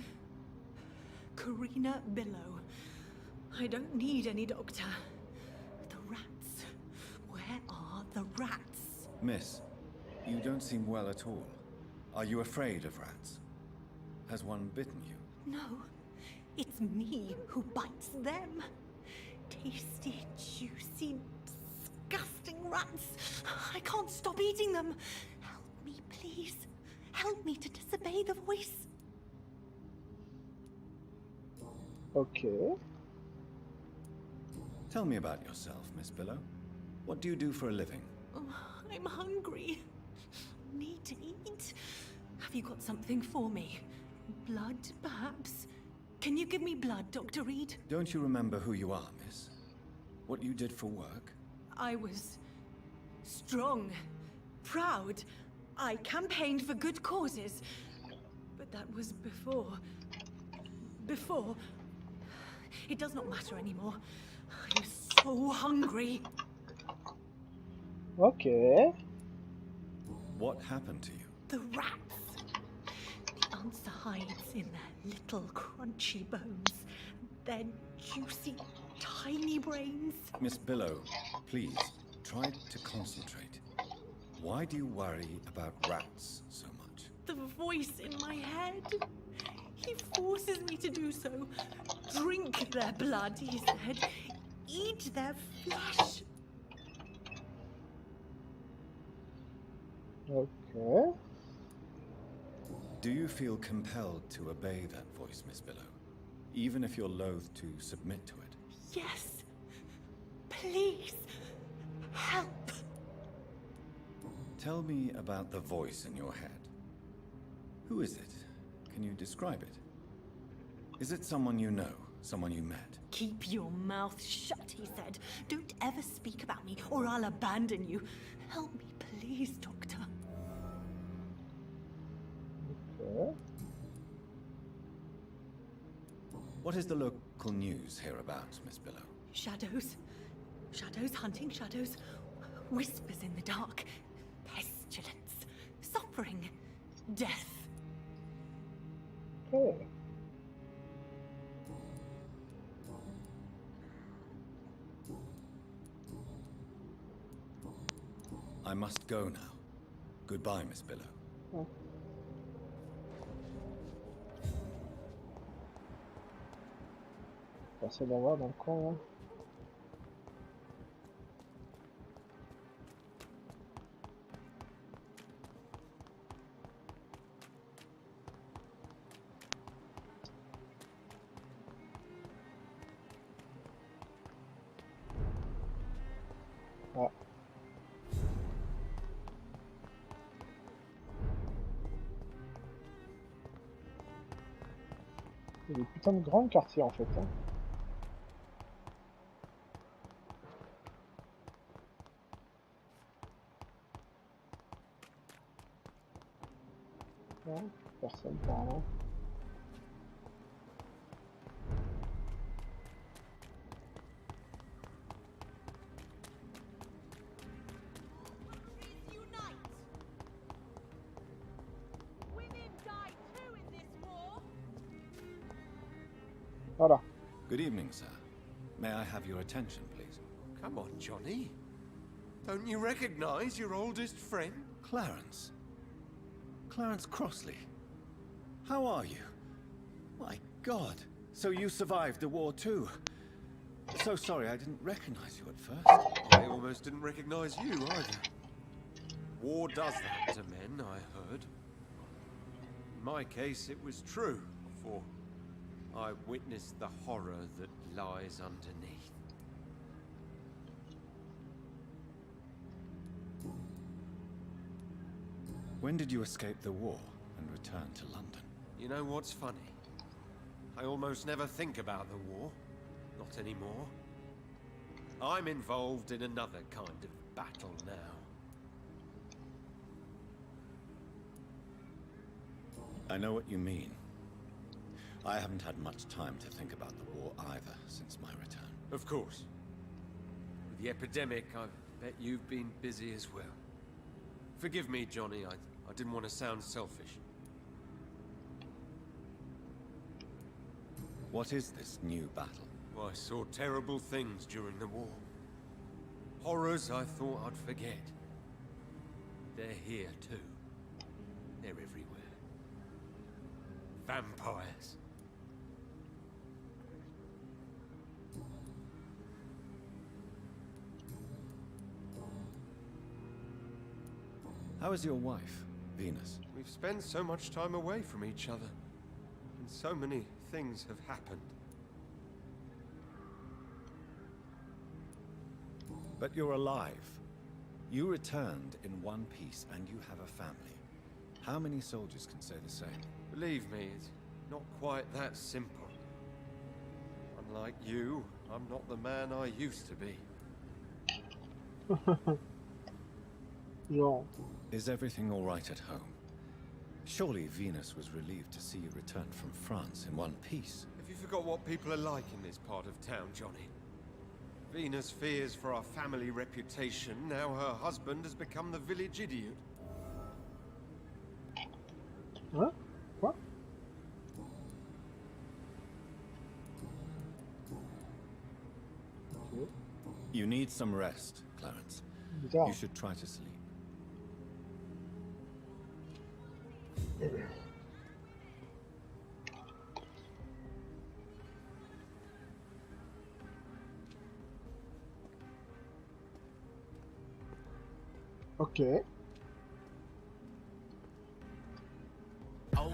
Karina Billow. I don't need any doctor. The rats. Where are the rats? Miss, you don't seem well at all. Are you afraid of rats? Has one bitten you? No, it's me who bites them. Tasty, juicy, disgusting rats. I can't stop eating them. Help me, please. Help me to disobey the voice. Ok. Tell me about yourself, Miss Billow. What do you do for a living? Oh, I'm hungry. Need to eat. Have you got something for me? Blood, perhaps? Can you give me blood, Dr. Reed? Don't you remember who you are, miss? What you did for work? I was strong, proud. I campaigned for good causes. But that was before. Before. It does not matter anymore. I was so hungry. Ok. What happened to you? The rats. The answer hides in their little crunchy bones. Their juicy, tiny brains. Miss Billow, please, try to concentrate. Why do you worry about rats so much? The voice in my head. He forces me to do so. Drink their blood, he said. Eat their flesh. Ok. Do you feel compelled to obey that voice, Miss Billow? Even if you're loath to submit to it? Yes. Please. Help. Tell me about the voice in your head. Who is it? Can you describe it? Is it someone you know? Someone you met? Keep your mouth shut, he said. Don't ever speak about me, or I'll abandon you. Help me, please, Doctor. Ok. What is the local news hereabouts, Miss Billow? Shadows. Shadows hunting shadows. Whispers in the dark. Pestilence. Suffering. Death. Ok. I must go now. Goodbye, Miss Billow. Ah. Passer d'avoir dans le coin là. Ah. C'est des putains de grands quartiers en fait. Hein. Ouais, personne par là. Voilà. Good evening, sir. May I have your attention, please? Come on, Johnny. Don't you recognize your oldest friend? Clarence. Clarence Crossley. How are you? My God. So you survived the war too. So sorry I didn't recognize you at first. I almost didn't recognize you either. War does that to men, I heard. In my case, it was true, for I witnessed the horror that lies underneath. When did you escape the war and return to London? You know what's funny? I almost never think about the war. Not anymore. I'm involved in another kind of battle now. I know what you mean. I haven't had much time to think about the war either since my return. Of course. With the epidemic, I bet you've been busy as well. Forgive me, Johnny, I didn't want to sound selfish. What is this new battle? I saw terrible things during the war. Horrors I thought I'd forget. They're here too. They're everywhere. Vampires. How is your wife, Venus? We've spent so much time away from each other, and so many things have happened. But you're alive. You returned in one piece and you have a family. How many soldiers can say the same? Believe me, it's not quite that simple. Unlike you, I'm not the man I used to be. Genre. Is everything all right at home? Surely Venus was relieved to see you return from France in one piece. Have you forgot what people are like in this part of town, Johnny? Venus fears for our family reputation. Now her husband has become the village idiot. Hein? Quoi? Ok. You need some rest, Clarence. Bizarre. You should try to sleep. Ok. Oh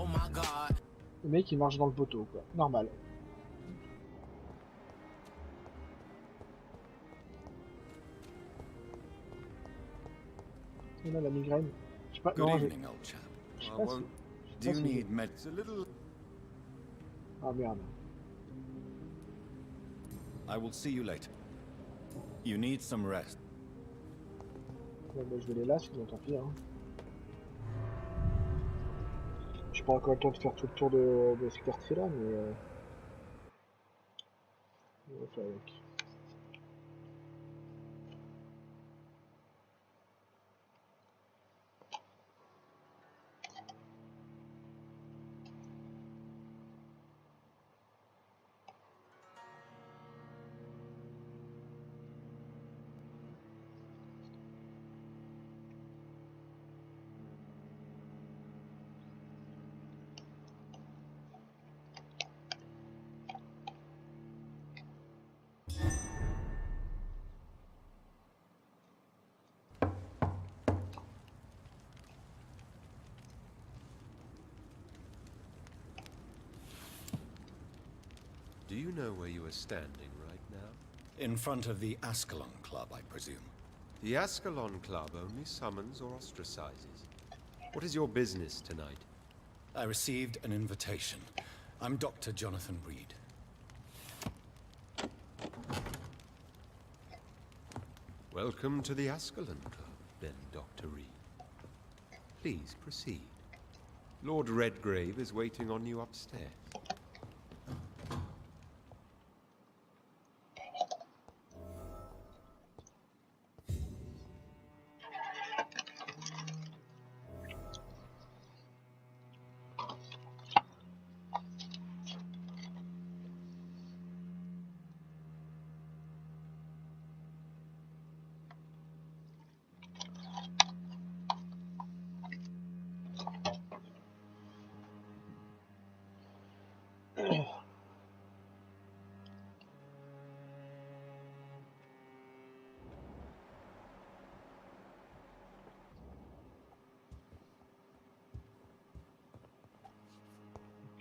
my god. Le mec il marche dans le poteau quoi. Normal. Il a la migraine. Je sais pas. Good Non, evening, old chap. je sais I pas si. won't. Je sais Do pas you si need meds? It's a little. Ah merde. I will see you later. You need some rest. Bon, bah, je vais les là, sinon tant pis. Hein. J'ai pas encore le temps de faire tout le tour de ce quartier là, mais. On va faire avec. Do you know where you are standing right now? In front of the Ascalon Club, I presume. The Ascalon Club only summons or ostracizes. What is your business tonight? I received an invitation. I'm Dr. Jonathan Reed. Welcome to the Ascalon Club, then, Dr. Reed. Please proceed. Lord Redgrave is waiting on you upstairs.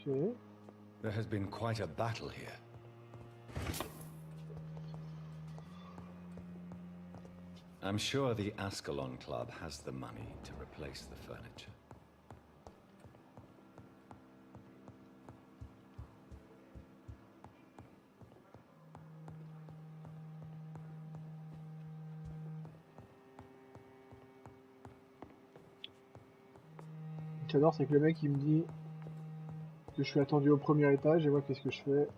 Ok. There has been quite a battle here. I'm sure the Ascalon Club has the money to replace the furniture. Ce que j'adore, c'est que le mec il me dit que je suis attendu au premier étage et moi qu'est-ce que je fais?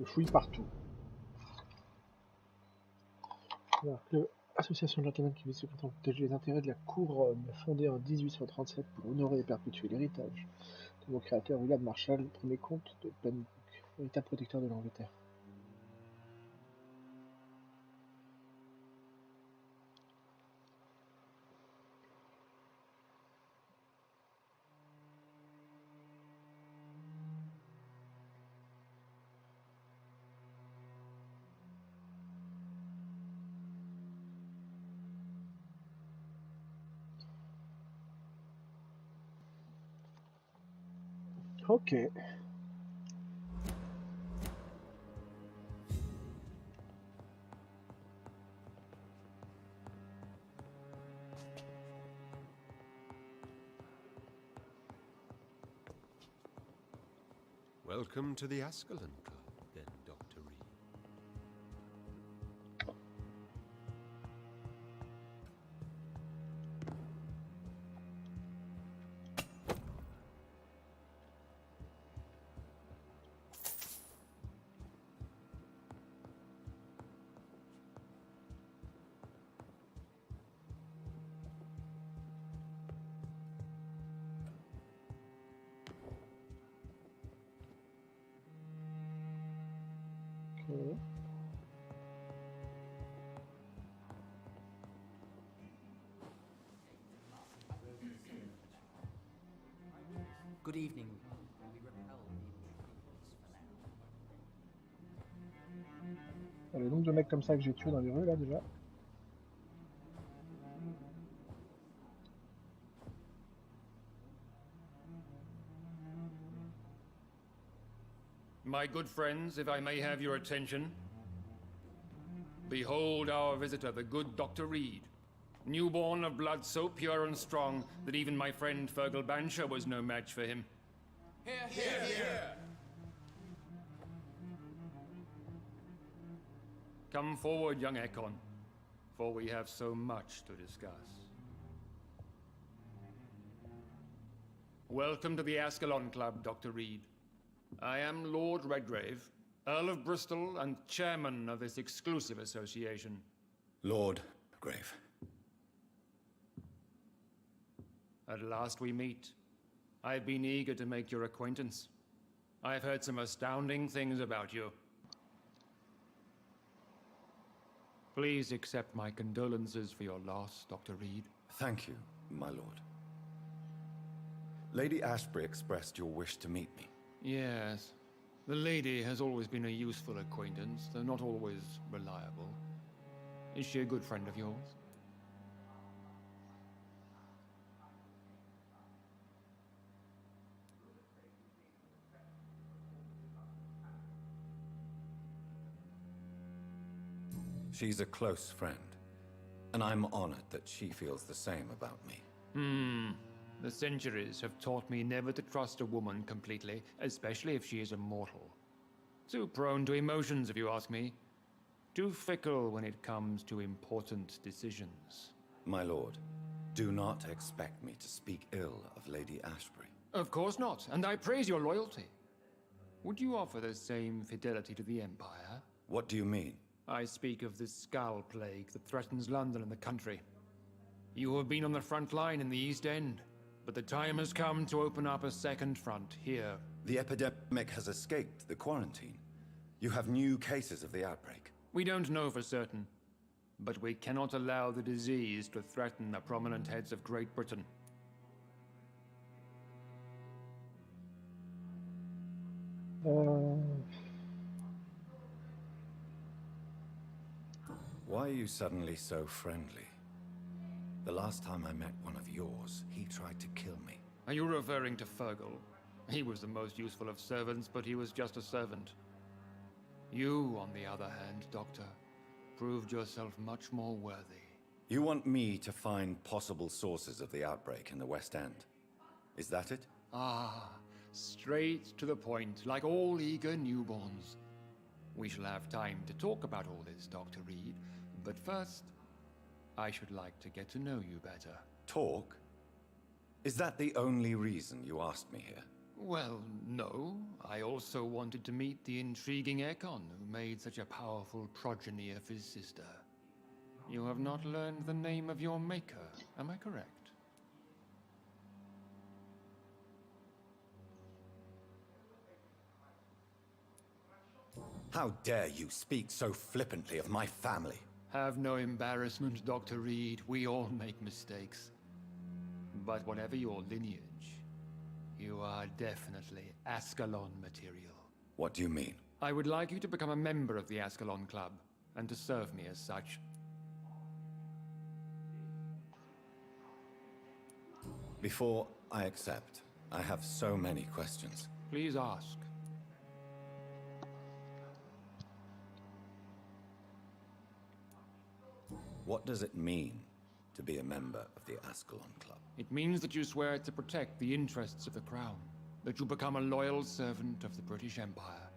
Je fouille partout. Alors que l'association gentlemen qui vise à protéger les intérêts de la couronne, fondée en 1837 pour honorer et perpétuer l'héritage de mon créateur William Marshall, premier comte de Pembroke, véritable protecteur de l'Angleterre. Ok. Welcome to the Ascalon Club, then, Dr. Reed. Good evening. We repel the intruders for now. Le nombre de mecs comme ça que j'ai tué dans les rues là déjà. My good friends, if I may have your attention. Behold our visitor, the good Dr. Reed. Newborn of blood so pure and strong that even my friend Fergal Bansher was no match for him. Here, here, here. Come forward, young Ekon, for we have so much to discuss. Welcome to the Ascalon Club, Dr. Reed. I am Lord Redgrave, Earl of Bristol and chairman of this exclusive association. Lord Grave. At last we meet. I've been eager to make your acquaintance. I've heard some astounding things about you. Please accept my condolences for your loss, Dr. Reed. Thank you, my lord. Lady Ashbury expressed your wish to meet me. Yes. The lady has always been a useful acquaintance, though not always reliable. Is she a good friend of yours? She's a close friend, and I'm honored that she feels the same about me. The centuries have taught me never to trust a woman completely, especially if she is a mortal. Too prone to emotions, if you ask me. Too fickle when it comes to important decisions. My lord, do not expect me to speak ill of Lady Ashbury. Of course not, and I praise your loyalty. Would you offer the same fidelity to the Empire? What do you mean? I speak of the Skull Plague that threatens London and the country. You have been on the front line in the East End, but the time has come to open up a second front here. The epidemic has escaped the quarantine. You have new cases of the outbreak. We don't know for certain, but we cannot allow the disease to threaten the prominent heads of Great Britain. Why are you suddenly so friendly? The last time I met one of yours, he tried to kill me. Are you referring to Fergal? He was the most useful of servants, but he was just a servant. You, on the other hand, Doctor, proved yourself much more worthy. You want me to find possible sources of the outbreak in the West End? Is that it? Ah, straight to the point, like all eager newborns. We shall have time to talk about all this, Dr. Reed, but first, I should like to get to know you better. Talk? Is that the only reason you asked me here? Well, no. I also wanted to meet the intriguing Ekon, who made such a powerful progeny of his sister. You have not learned the name of your maker, am I correct? How dare you speak so flippantly of my family? Have no embarrassment, Dr. Reed. We all make mistakes. But whatever your lineage, you are definitely Ascalon material. What do you mean? I would like you to become a member of the Ascalon Club, and to serve me as such. Before I accept, I have so many questions. Please ask. What does it mean to be a member of the Ascalon Club? It means that you swear to protect the interests of the Crown, that you become a loyal servant of the British Empire.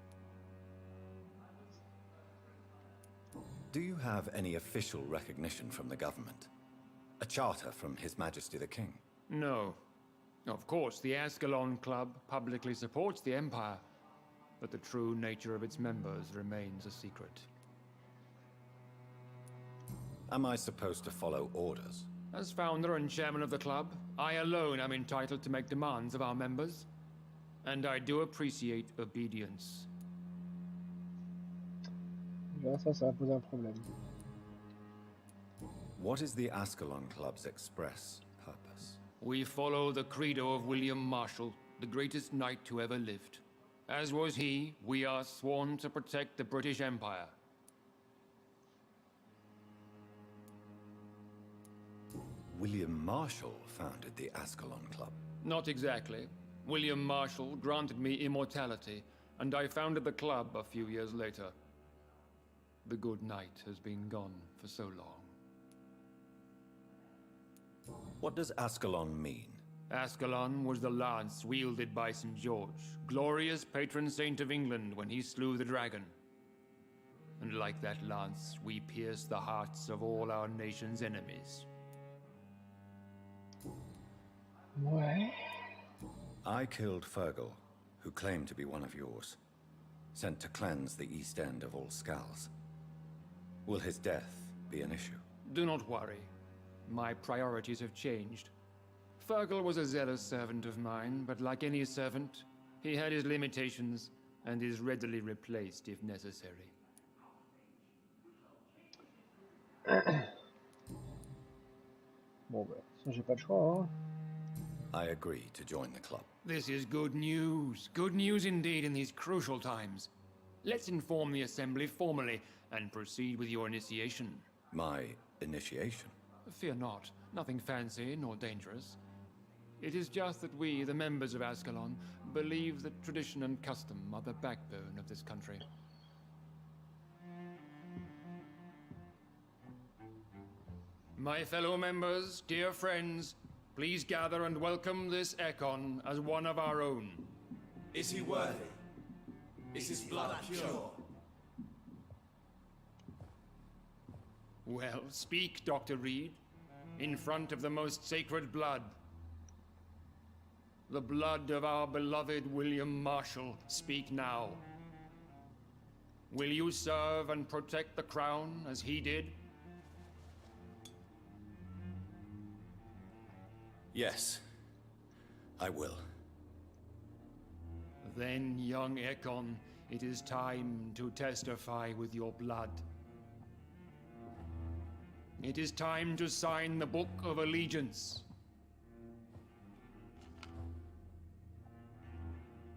Do you have any official recognition from the government? A charter from His Majesty the King? No. Of course, the Ascalon Club publicly supports the Empire, but the true nature of its members remains a secret. Am I supposed to follow orders? As founder and chairman of the club, I alone am entitled to make demands of our members. And I do appreciate obedience. Là, ça va poser un problème. What is the Ascalon Club's express purpose? We follow the credo of William Marshall, the greatest knight who ever lived. As was he, we are sworn to protect the British Empire. William Marshall founded the Ascalon Club. Not exactly. William Marshall granted me immortality, and I founded the club a few years later. The good knight has been gone for so long. What does Ascalon mean? Ascalon was the lance wielded by St. George, glorious patron saint of England when he slew the dragon. And like that lance, we pierce the hearts of all our nation's enemies. Ouais. I killed Fergal, who claimed to be one of yours. Sent to cleanse the East End of all Skulls. Will his death be an issue? Do not worry. My priorities have changed. Fergal was a zealous servant of mine, but like any servant, he had his limitations and is readily replaced if necessary. Bon bah, sinon j'ai pas le choix, hein. I agree to join the club. This is good news. Good news indeed in these crucial times. Let's inform the Assembly formally and proceed with your initiation. My initiation? Fear not. Nothing fancy nor dangerous. It is just that we, the members of Ascalon, believe that tradition and custom are the backbone of this country. My fellow members, dear friends, please gather and welcome this Ekon as one of our own. Is he worthy? Is his blood pure? Well, speak, Dr. Reed, in front of the most sacred blood. The blood of our beloved William Marshall. Speak now. Will you serve and protect the crown as he did? Yes, I will. Then, young Ekon, it is time to testify with your blood. It is time to sign the Book of Allegiance.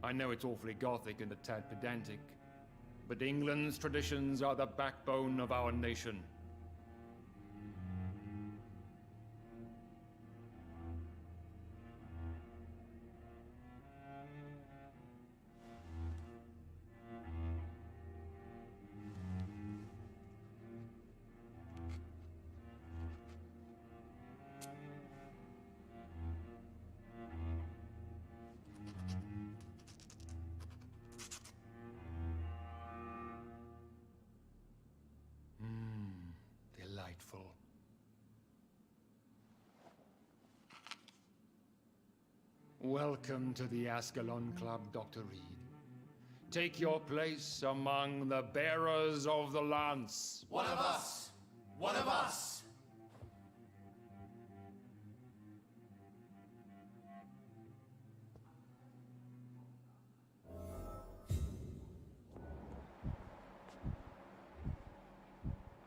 I know it's awfully gothic and a tad pedantic, but England's traditions are the backbone of our nation. Delightful. Welcome to the Ascalon Club, Dr. Reed. Take your place among the bearers of the lance. One of us! One of us!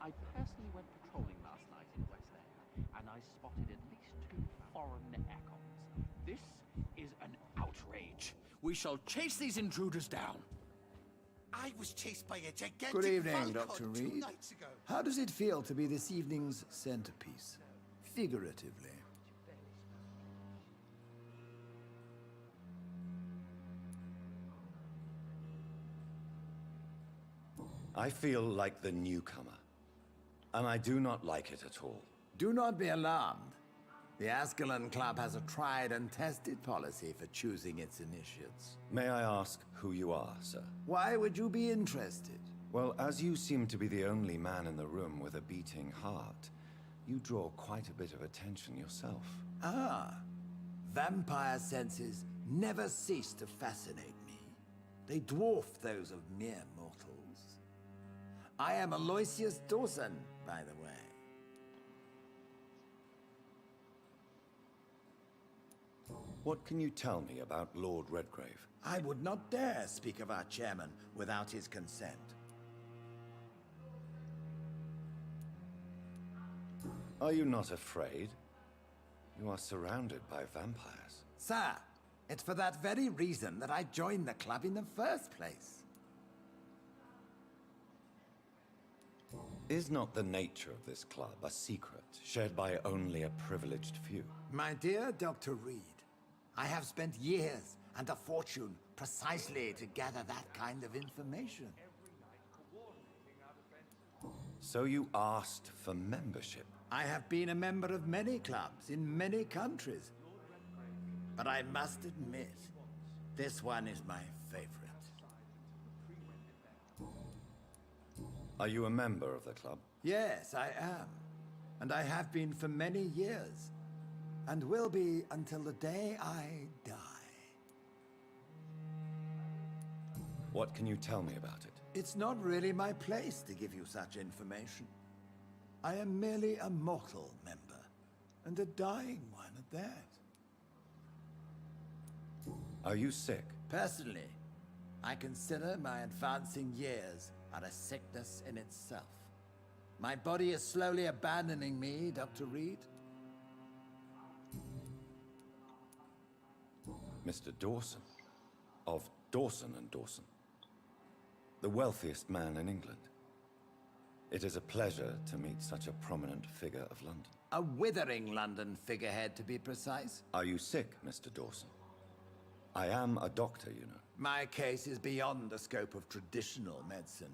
I personally went patrolling last night in West End, and I spotted at least 2 foreign Ekons. This is an outrage. We shall chase these intruders down. I was chased by a gigantic Good evening, Valcon Dr. 2 Reed. nights ago. How does it feel to be this evening's centerpiece? Figuratively. I feel like the newcomer, and I do not like it at all. Do not be alarmed. The Ascalon Club has a tried and tested policy for choosing its initiates. May I ask who you are, sir? Why would you be interested? Well, as you seem to be the only man in the room with a beating heart, you draw quite a bit of attention yourself. Ah, vampire senses never cease to fascinate me. They dwarf those of mere mortals. I am Aloysius Dawson, by the way. What can you tell me about Lord Redgrave? I would not dare speak of our chairman without his consent. Are you not afraid? You are surrounded by vampires. Sir, It's for that very reason that I joined the club in the first place. Is not the nature of this club a secret, shared by only a privileged few? My dear Dr. Reed, I have spent years and a fortune precisely to gather that kind of information. So you asked for membership? I have been a member of many clubs in many countries. But I must admit, this one is my favorite. Are you a member of the club? Yes, I am. And I have been for many years. And will be until the day I die. What can you tell me about it? It's not really my place to give you such information. I am merely a mortal member, and a dying one at that. Are you sick? Personally, I consider my advancing years are a sickness in itself. My body is slowly abandoning me, Dr. Reed. Mr. Dawson, of Dawson and Dawson, the wealthiest man in England. It is a pleasure to meet such a prominent figure of London. A withering London figurehead, to be precise. Are you sick, Mr. Dawson? I am a doctor, you know. My case is beyond the scope of traditional medicine.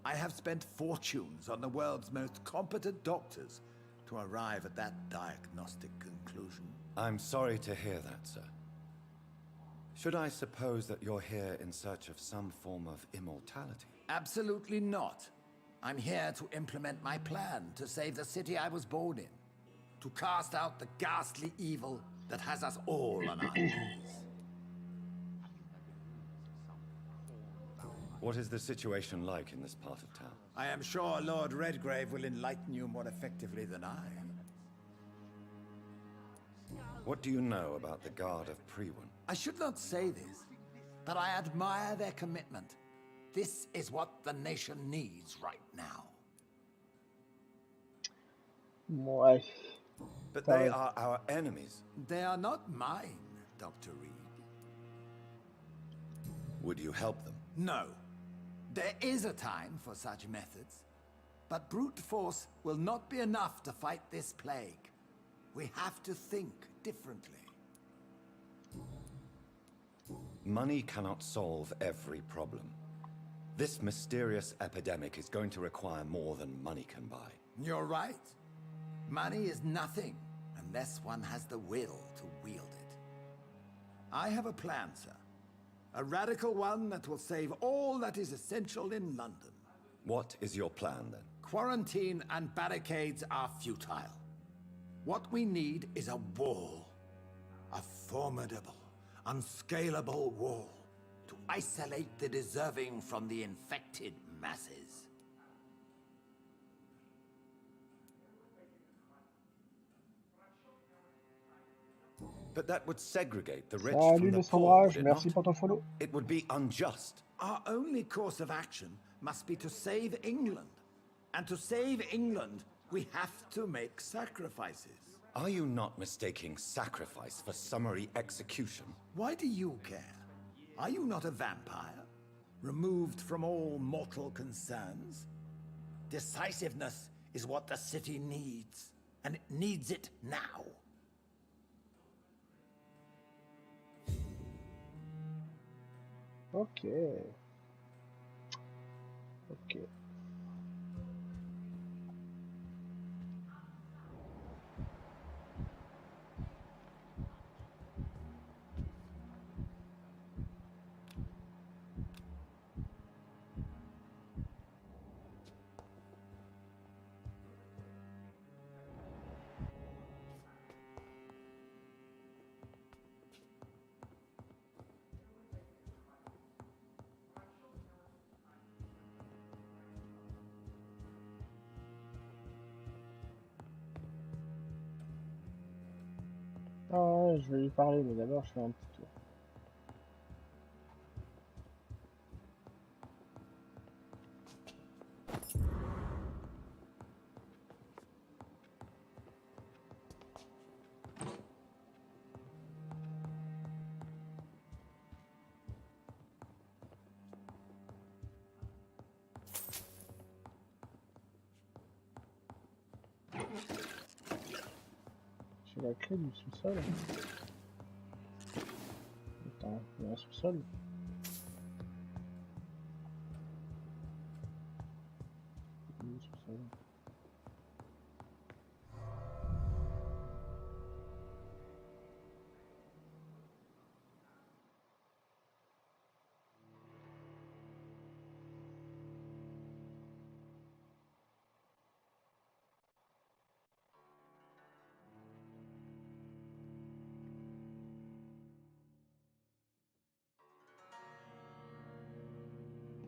I have spent fortunes on the world's most competent doctors to arrive at that diagnostic conclusion. I'm sorry to hear that, sir. Should I suppose that you're here in search of some form of immortality? Absolutely not. I'm here to implement my plan to save the city I was born in. To cast out the ghastly evil that has us all on our knees. What is the situation like in this part of town? I am sure Lord Redgrave will enlighten you more effectively than I. What do you know about the Guard of Priwen? I should not say this, but I admire their commitment. This is what the nation needs right now. Ouais. But they are our enemies. They are not mine, Dr. Reed. Would you help them? No. There is a time for such methods. But brute force will not be enough to fight this plague. We have to think differently. Money cannot solve every problem. This mysterious epidemic is going to require more than money can buy. You're right. Money is nothing unless one has the will to wield it. I have a plan, sir. A radical one that will save all that is essential in London. What is your plan, then? Quarantine and barricades are futile. What we need is a wall. A formidable, unscalable wall to isolate the deserving from the infected masses. But that would segregate the rich Salut from the le poor, would Sombrage, it merci not? pour ton follow. It would be unjust. Our only course of action must be to save England. And to save England, we have to make sacrifices. Are you not mistaking sacrifice for summary execution? Why do you care? Are you not a vampire? Removed from all mortal concerns? Decisiveness is what the city needs. And it needs it now. Ok. Ok. Ah, je vais lui parler, mais d'abord je fais un petit tour. C'est la clé du sous-sol. Attends, il y a un sous-sol. Le sous-sol.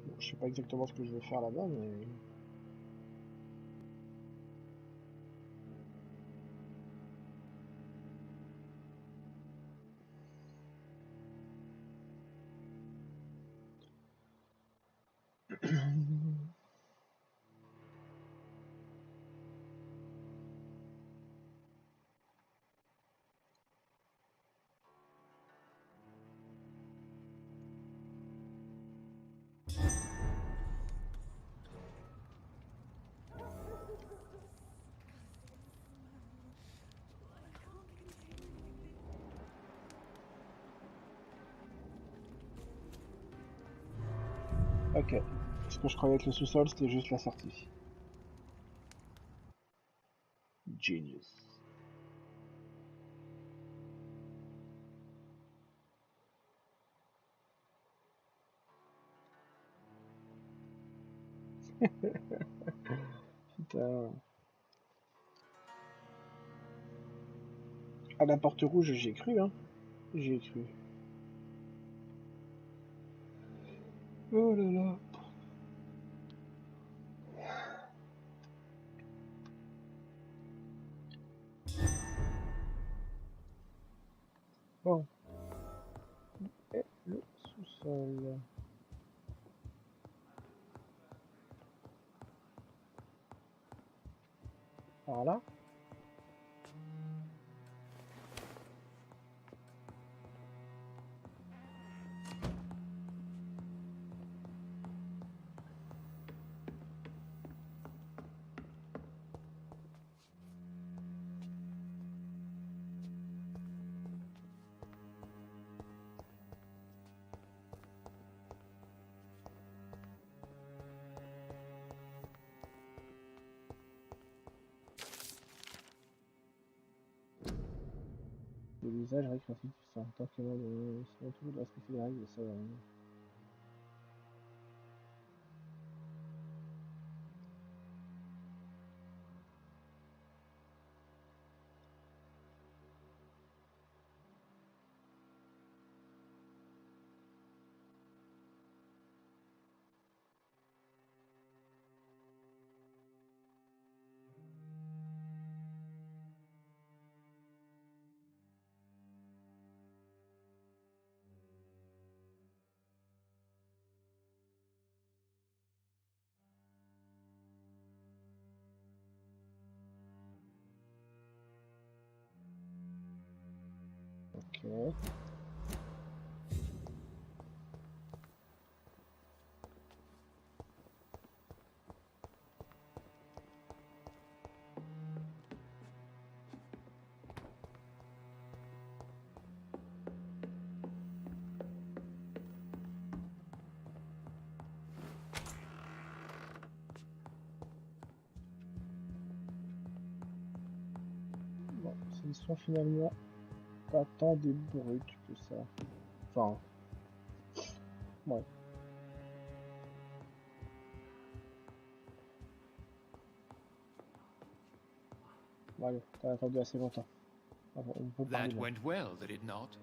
Bon, je sais pas exactement ce que je vais faire là-bas, mais... Ok. Ce que je croyais que le sous-sol, c'était juste la sortie. Genius. Putain. À la porte rouge, j'ai cru, hein. J'ai cru. Oh là là. Bon. Et le sous-sol. Par là. Le visage récréatif du sang. Tant que moi, c'est tout de respecter les règles, ça va. Ok. Bon, ils sont finalement pas tant des brutes que ça. Enfin, ouais. Bon, allez, t'as attendu assez longtemps. Alors, on peut parler That là. went well, did it not?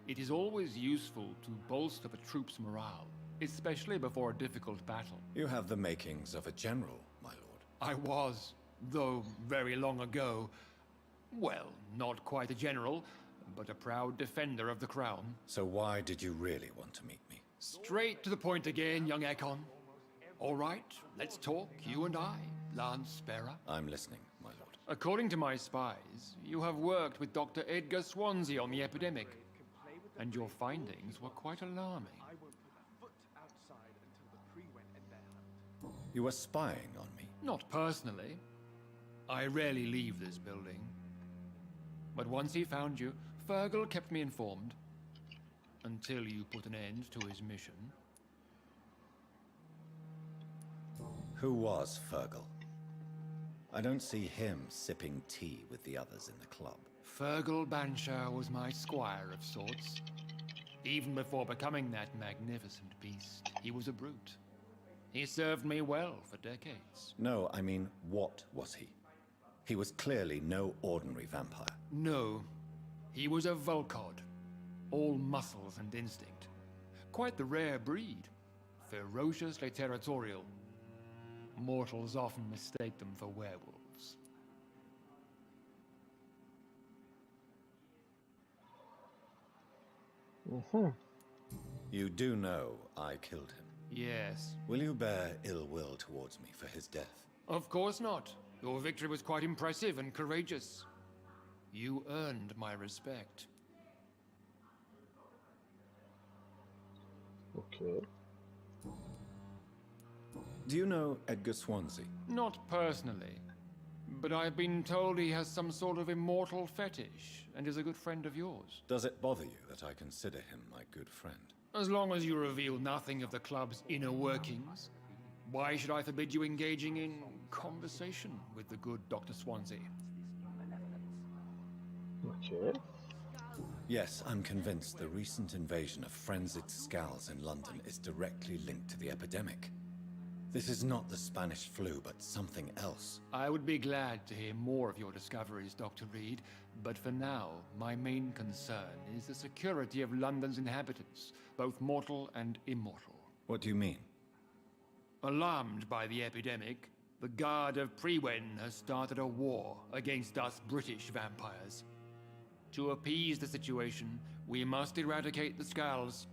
It is always useful to bolster the troops' morale, especially before a difficult battle. You have the makings of a general, my lord. I was, though very long ago. Well, not quite a general, but a proud defender of the crown. So why did you really want to meet me? Straight to the point again, young Ekon. All right, let's talk, you and I, Lance Sparrow. I'm listening, my lord. According to my spies, you have worked with Dr. Edgar Swansea on the epidemic, and your findings were quite alarming. You were spying on me? Not personally. I rarely leave this building. But once he found you, Fergal kept me informed. Until you put an end to his mission. Who was Fergal? I don't see him sipping tea with the others in the club. Fergal Banshire was my squire of sorts. Even before becoming that magnificent beast, he was a brute. He served me well for decades. No, I mean, what was he? He was clearly no ordinary vampire. No, he was a Volcod. All muscles and instinct. Quite the rare breed. Ferociously territorial. Mortals often mistake them for werewolves. You do know I killed him. Yes. Will you bear ill will towards me for his death? Of course not. Your victory was quite impressive and courageous. You earned my respect. Okay. Do you know Edgar Swansea? Not personally, but I've been told he has some sort of immortal fetish and is a good friend of yours. Does it bother you that I consider him my good friend? As long as you reveal nothing of the club's inner workings, why should I forbid you engaging in conversation with the good Dr. Swansea? Okay. Yes, I'm convinced the recent invasion of frenzied Skulls in London is directly linked to the epidemic. This is not the Spanish flu, but something else. I would be glad to hear more of your discoveries, Dr. Reed, but for now, my main concern is the security of London's inhabitants, both mortal and immortal. What do you mean? Alarmed by the epidemic, the Guard of Prewen has started a war against us British vampires. To appease the situation, we must eradicate the Skulls.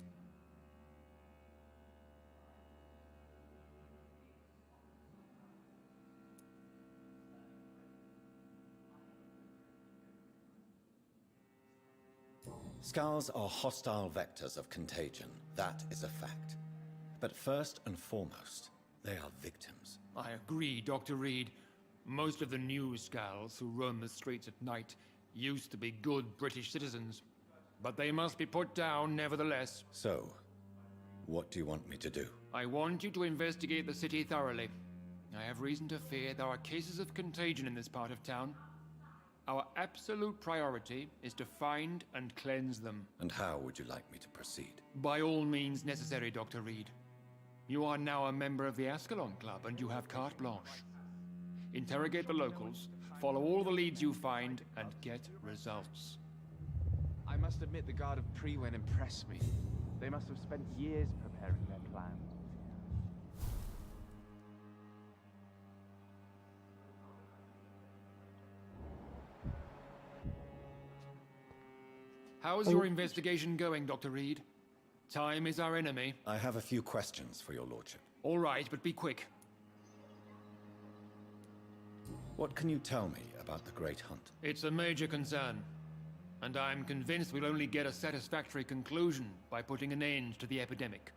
Skulls are hostile vectors of contagion. That is a fact. But first and foremost, they are victims. I agree, Dr. Reed. Most of the new Skulls who roam the streets at night used to be good British citizens. But they must be put down nevertheless. So, what do you want me to do? I want you to investigate the city thoroughly. I have reason to fear there are cases of contagion in this part of town. Our absolute priority is to find and cleanse them. And how would you like me to proceed? By all means necessary, Dr. Reed. You are now a member of the Ascalon Club, and you have carte blanche. Interrogate the locals, follow all the leads you find, and get results. I must admit the Guard of Prewen impressed me. They must have spent years preparing their plan. How's your investigation going, Dr. Reed? Time is our enemy. I have a few questions for your lordship. All right, but be quick. What can you tell me about the Great Hunt? It's a major concern. And I'm convinced we'll only get a satisfactory conclusion by putting an end to the epidemic.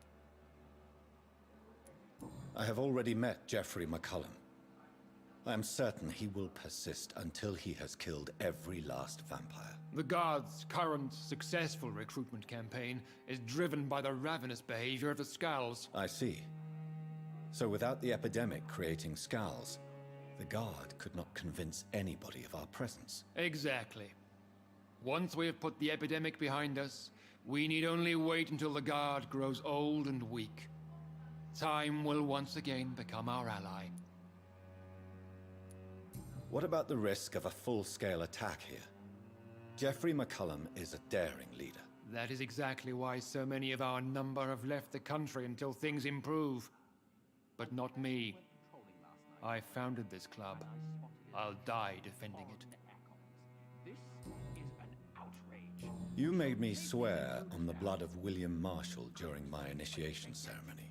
I have already met Geoffrey McCullum. I am certain he will persist until he has killed every last vampire. The Guard's current successful recruitment campaign is driven by the ravenous behavior of the Skulls. I see. So without the epidemic creating Skulls, the Guard could not convince anybody of our presence. Exactly. Once we have put the epidemic behind us, we need only wait until the Guard grows old and weak. Time will once again become our ally. What about the risk of a full-scale attack here? Geoffrey McCullum is a daring leader. That is exactly why so many of our number have left the country until things improve. But not me. I founded this club. I'll die defending it. This is an outrage. You made me swear on the blood of William Marshall during my initiation ceremony.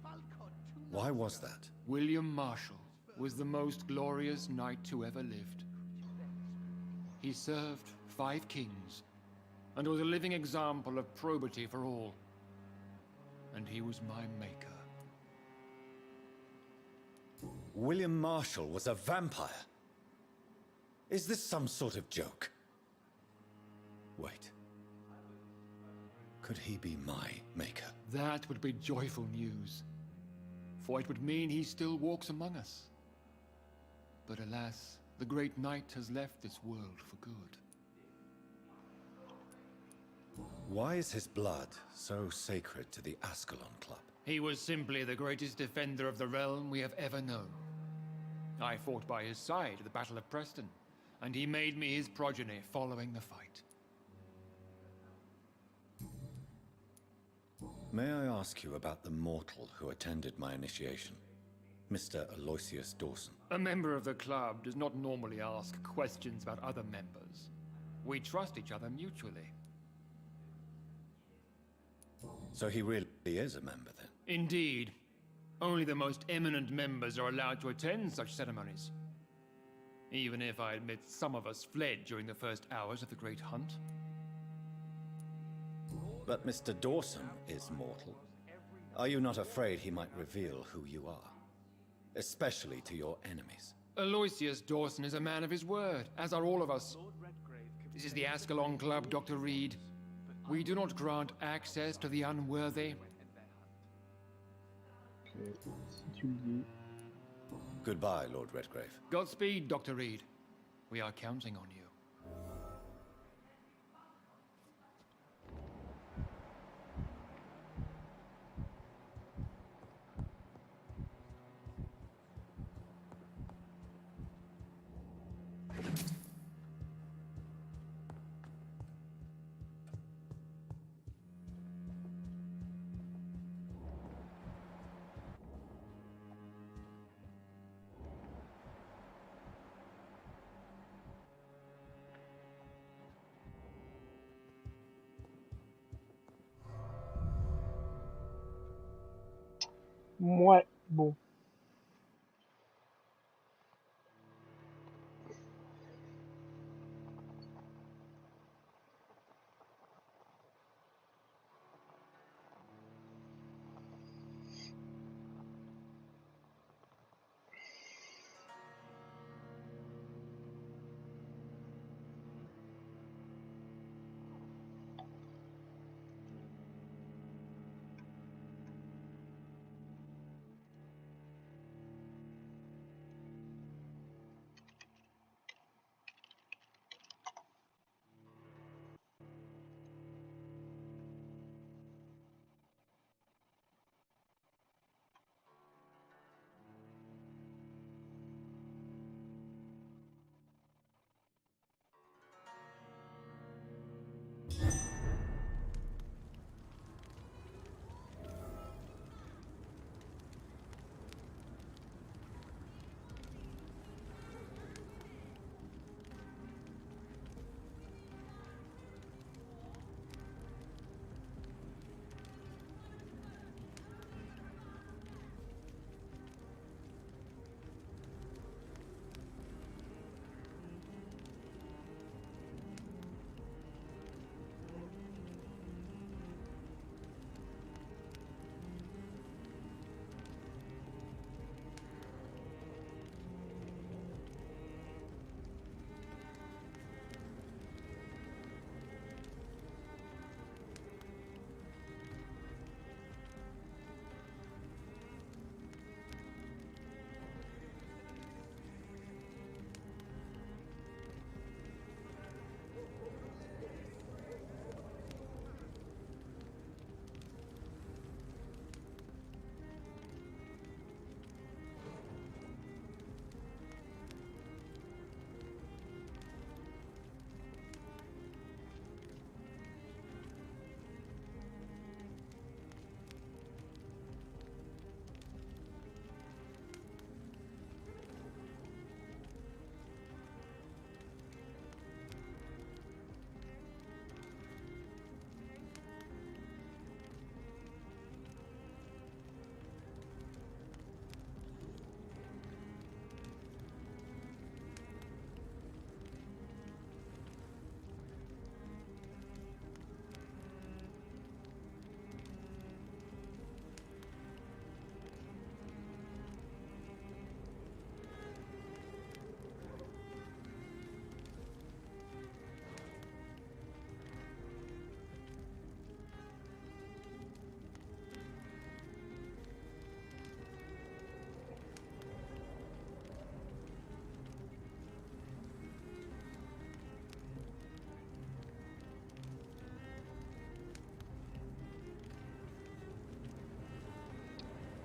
Why was that? William Marshall was the most glorious knight who ever lived. He served 5 kings, and was a living example of probity for all. And he was my maker. William Marshall was a vampire? Is this some sort of joke? Wait. Could he be my maker? That would be joyful news, for it would mean he still walks among us. But alas, the great knight has left this world for good. Why is his blood so sacred to the Ascalon Club? He was simply the greatest defender of the realm we have ever known. I fought by his side at the Battle of Preston, and he made me his progeny following the fight. May I ask you about the mortal who attended my initiation? Mr. Aloysius Dawson. A member of the club does not normally ask questions about other members. We trust each other mutually. So he really is a member, then? Indeed. Only the most eminent members are allowed to attend such ceremonies. Even if I admit some of us fled during the first hours of the Great Hunt. But Mr. Dawson is mortal. Are you not afraid he might reveal who you are? Especially to your enemies. Aloysius Dawson is a man of his word, as are all of us. This is the Ascalon Club, Dr. Reed. We do not grant access to the unworthy. Ok, si tu le dis. Goodbye, Lord Redgrave. Godspeed, Dr. Reed. We are counting on you. Ouais, bon.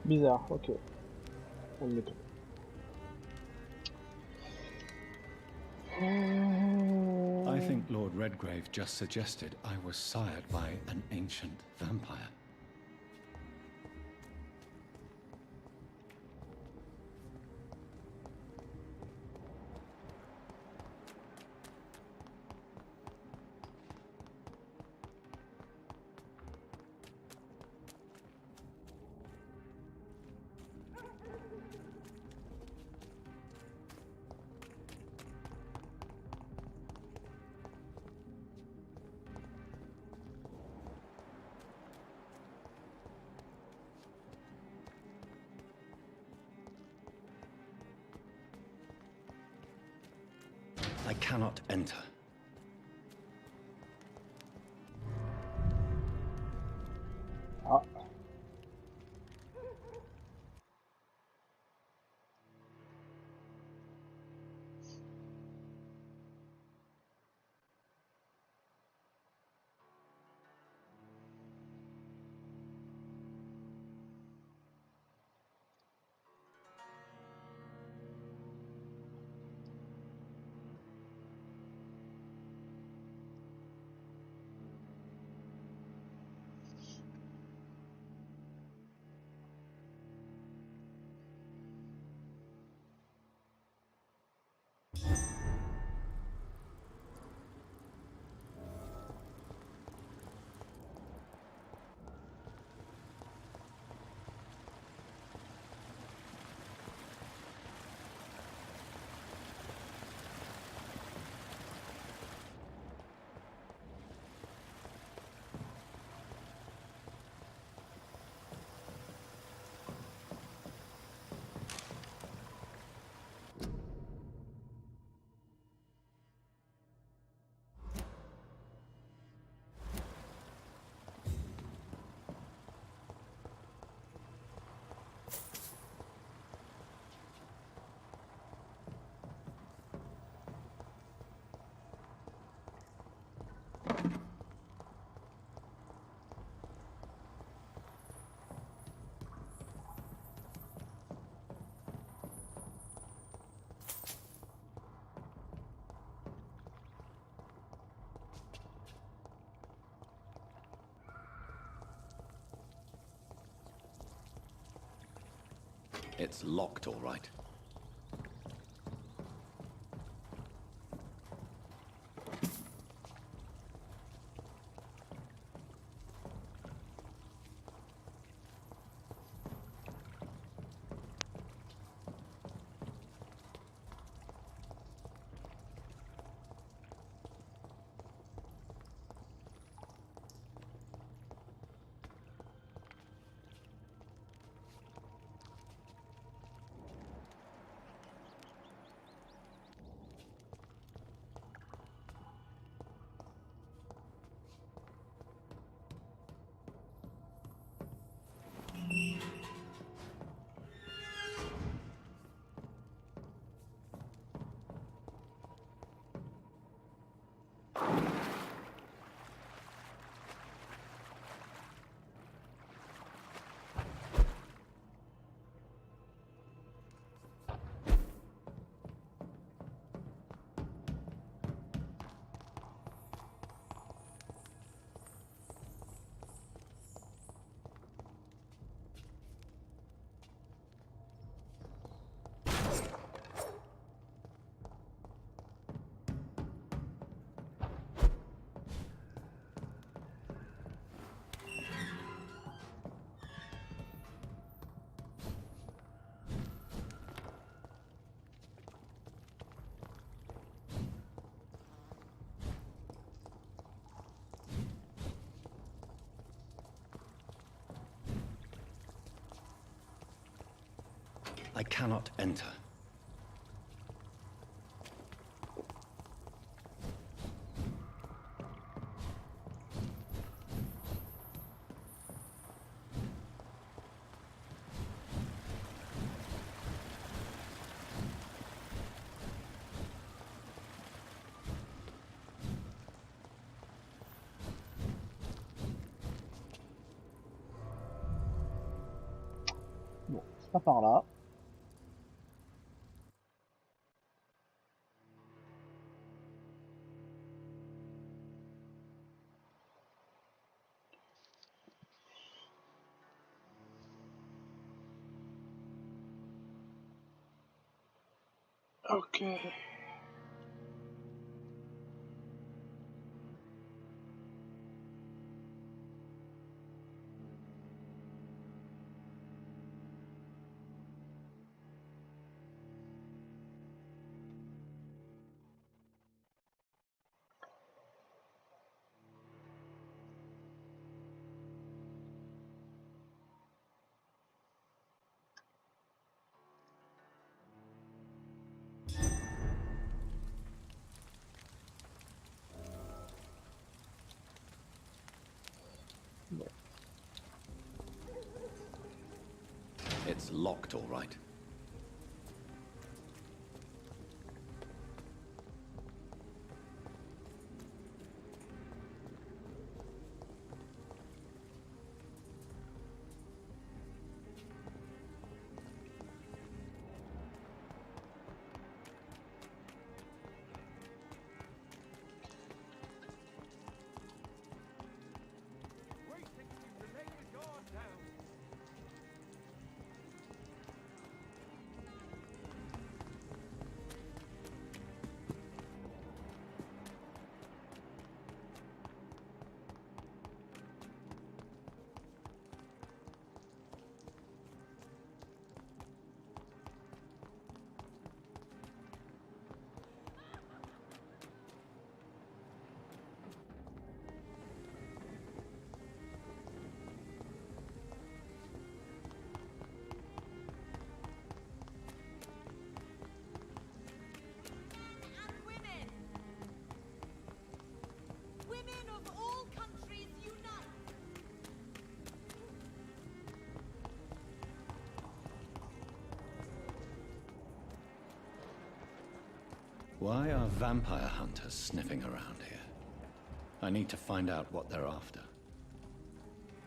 Bizarre, ok. Admettons. I think Lord Redgrave just suggested I was sired by an ancient vampire. I cannot enter. Ah. It's locked, all right. I cannot enter. Pas par là. Ok. It's locked, all right. Why are vampire hunters sniffing around here? I need to find out what they're after.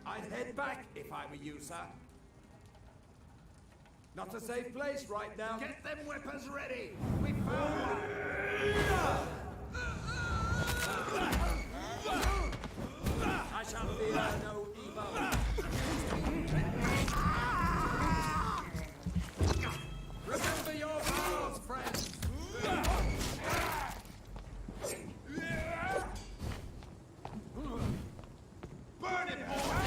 I'd head back if I were you, sir. Not a safe place right now. Get them weapons ready! We found one! I shall fear no evil. Remember your vows, friends! Burn him, boy!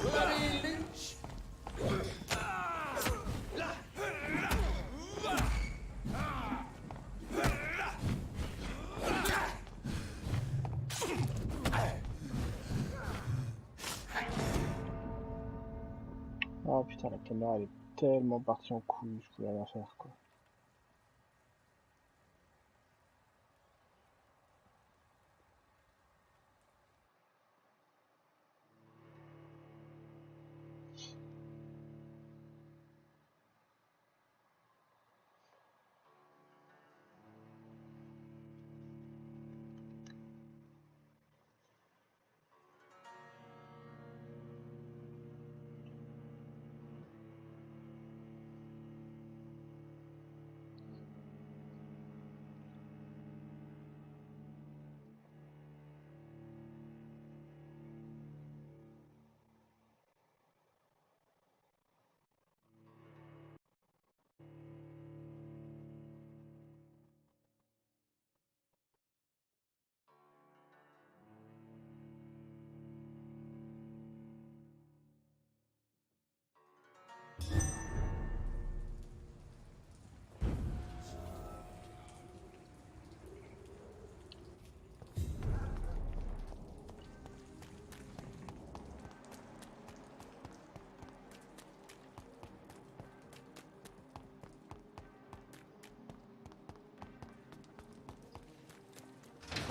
Bloody lynch! Oh putain, la caméra elle est tellement partie en couille, je pouvais rien faire quoi.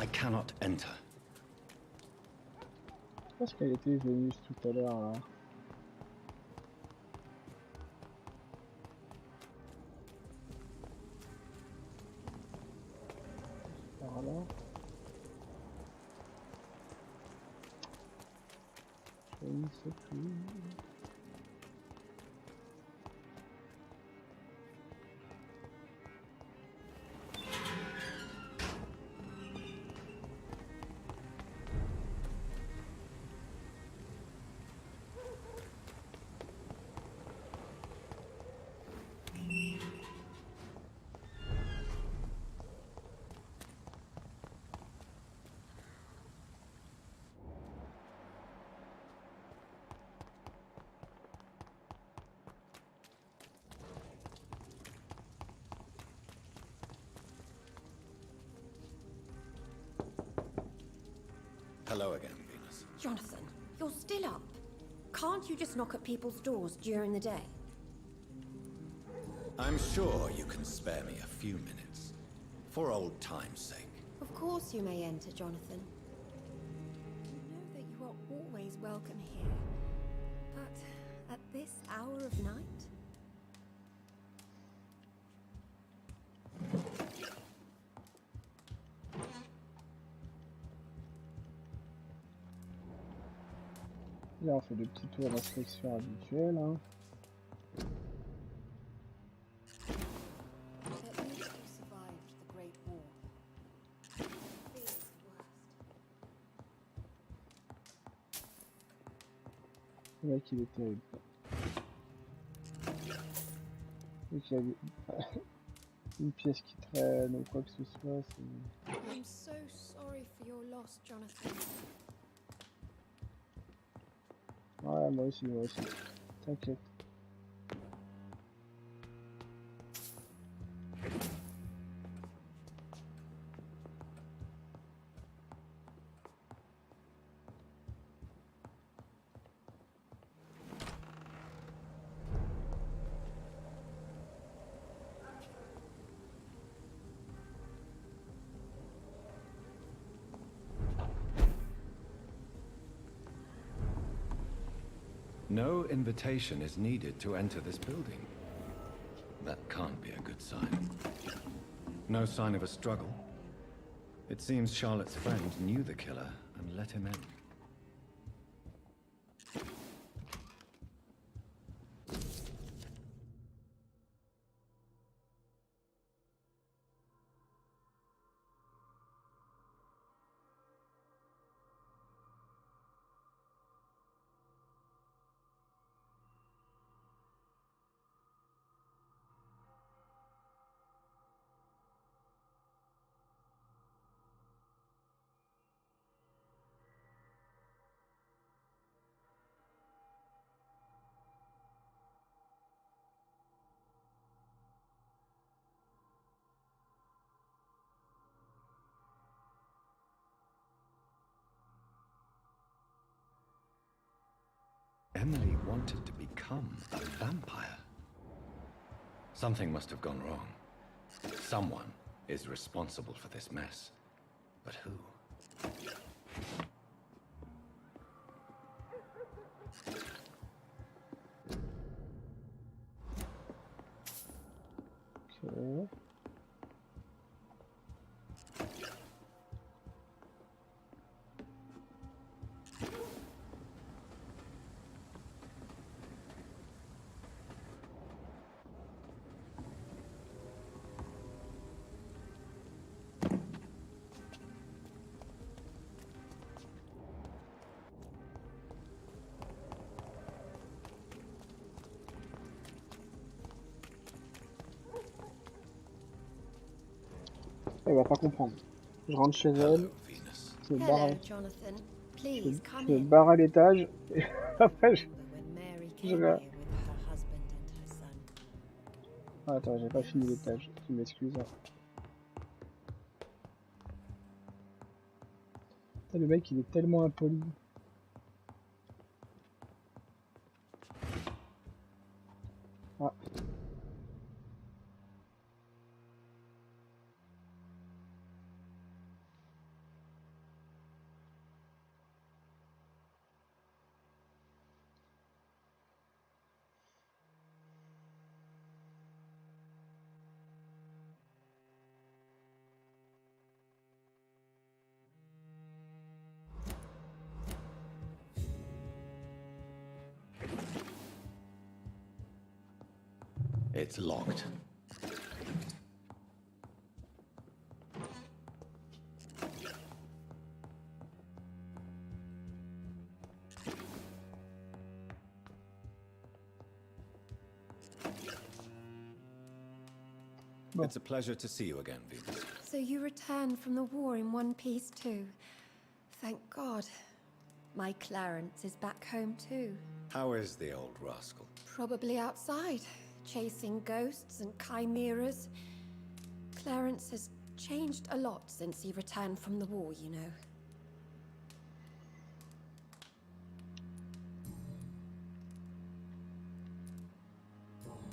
I cannot enter. Je pense qu'elle était venue tout à l'heure là. Par là. Je ne sais plus. Hello again, Venus. Jonathan, you're still up. Can't you just knock at people's doors during the day? I'm sure you can spare me a few minutes. For old time's sake. Of course you may enter, Jonathan. You know that you are always welcome here. But at this hour of night? Là, on fait des petits tours d'inspection habituels. Hein. Le mec, il est terrible. Et qu'il y a une pièce qui traîne ou quoi que ce soit, c'est... I'm so sorry for your loss, Jonathan. Ouais, moi aussi, moi aussi. T'inquiète. No invitation is needed to enter this building. That can't be a good sign. No sign of a struggle. It seems Charlotte's friend knew the killer and let him in. Emily wanted to become a vampire. Something must have gone wrong. Someone is responsible for this mess. But who? Okay. Elle va pas comprendre. Je rentre chez elle. Je me barre, Jonathan. Please come je me in. barre à l'étage. Et après, je vais... Ah, attends, j'ai pas fini l'étage. Tu m'excuses. Hein. Putain, le mec, il est tellement impoli. Ah. It's locked. Bon. It's a pleasure to see you again, Venus. So you returned from the war in one piece too. Thank God. My Clarence is back home too. How is the old rascal? Probably outside, chasing ghosts and chimeras. Clarence has changed a lot since he returned from the war, you know.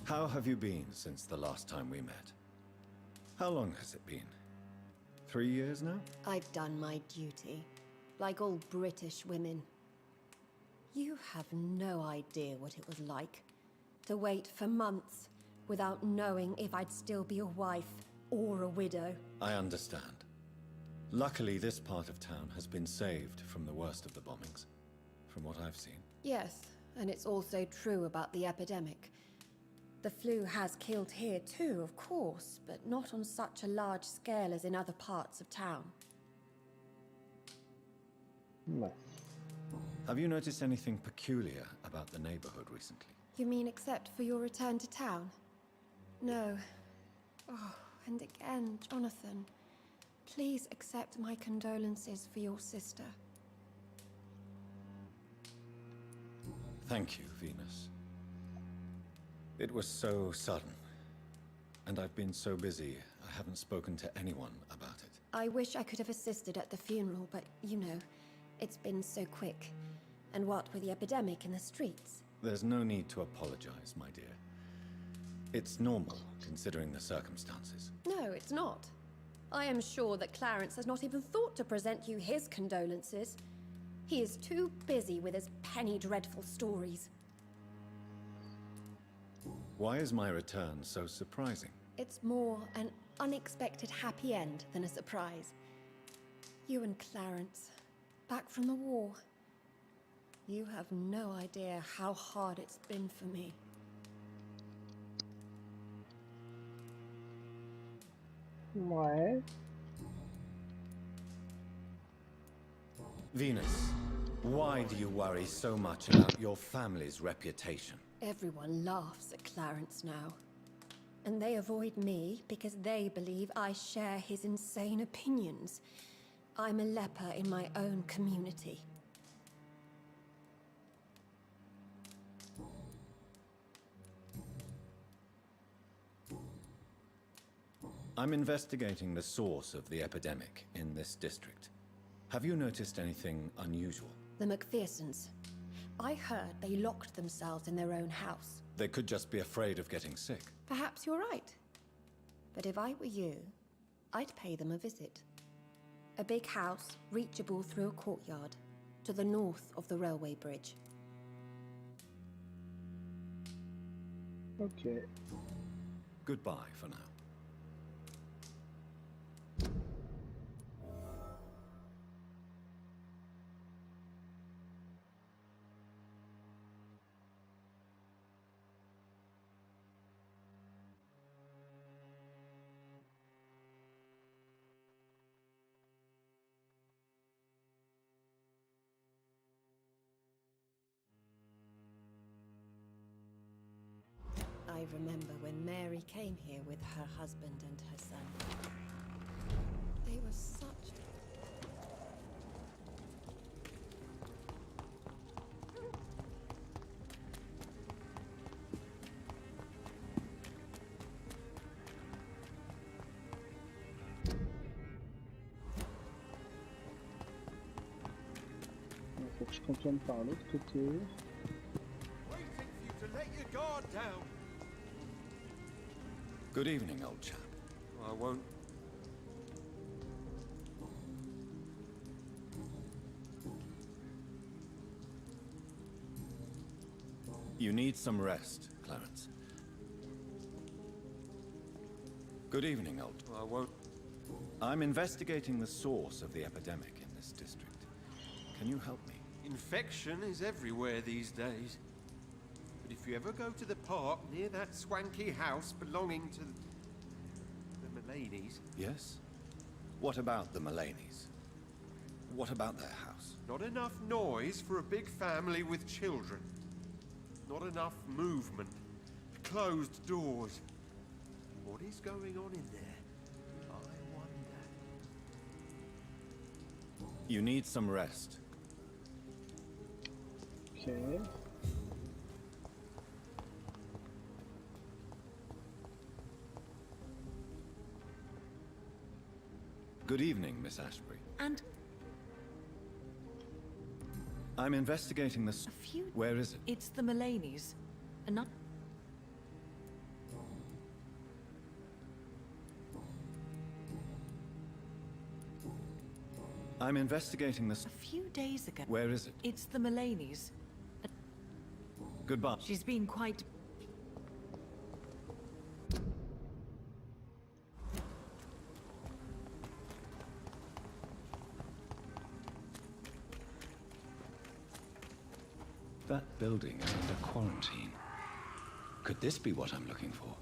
How have you been since the last time we met? How long has it been? 3 years now? I've done my duty, like all British women. You have no idea what it was like to wait for months without knowing if I'd still be a wife or a widow. I understand. Luckily, this part of town has been saved from the worst of the bombings, from what I've seen. Yes, and it's also true about the epidemic. The flu has killed here too, of course, but not on such a large scale as in other parts of town. Ouais. Have you noticed anything peculiar about the neighborhood recently? You mean except for your return to town? No. Oh, and again, Jonathan, please accept my condolences for your sister. Thank you, Venus. It was so sudden, and I've been so busy, I haven't spoken to anyone about it. I wish I could have assisted at the funeral, but you know, it's been so quick. And what with the epidemic in the streets? There's no need to apologize, my dear. It's normal, considering the circumstances. No, it's not. I am sure that Clarence has not even thought to present you his condolences. He is too busy with his penny dreadful stories. Why is my return so surprising? It's more an unexpected happy end than a surprise. You and Clarence, back from the war. You have no idea how hard it's been for me. Ouais. Venus, why do you worry so much about your family's reputation? Everyone laughs at Clarence now. And they avoid me because they believe I share his insane opinions. I'm a leper in my own community. I'm investigating the source of the epidemic in this district. Have you noticed anything unusual? The McPhersons. I heard they locked themselves in their own house. They could just be afraid of getting sick. Perhaps you're right. But if I were you, I'd pay them a visit. A big house, reachable through a courtyard, to the north of the railway bridge. Ok. Goodbye for now. I remember when Mary came here with her husband and her son. They were such... Il faut que je contourne par l'autre côté. Waiting for you to let your guard down. Good evening, old chap. I won't. You need some rest, Clarence. Good evening, old. I won't. I'm investigating the source of the epidemic in this district. Can you help me? Infection is everywhere these days. But if you ever go to the park near that swanky house belonging to the Mullaneys... Yes? What about the Mullaneys? What about their house? Not enough noise for a big family with children. Not enough movement. Closed doors. What is going on in there? I wonder. You need some rest. Ok. Good evening, Miss Ashbury. And I'm investigating this. a few... Where is it? It's the Mullaneys. I'm investigating this. A few days ago. Where is it? It's the Mulaney's. Goodbye. She's been quite... That building is under quarantine. Could this be what I'm looking for?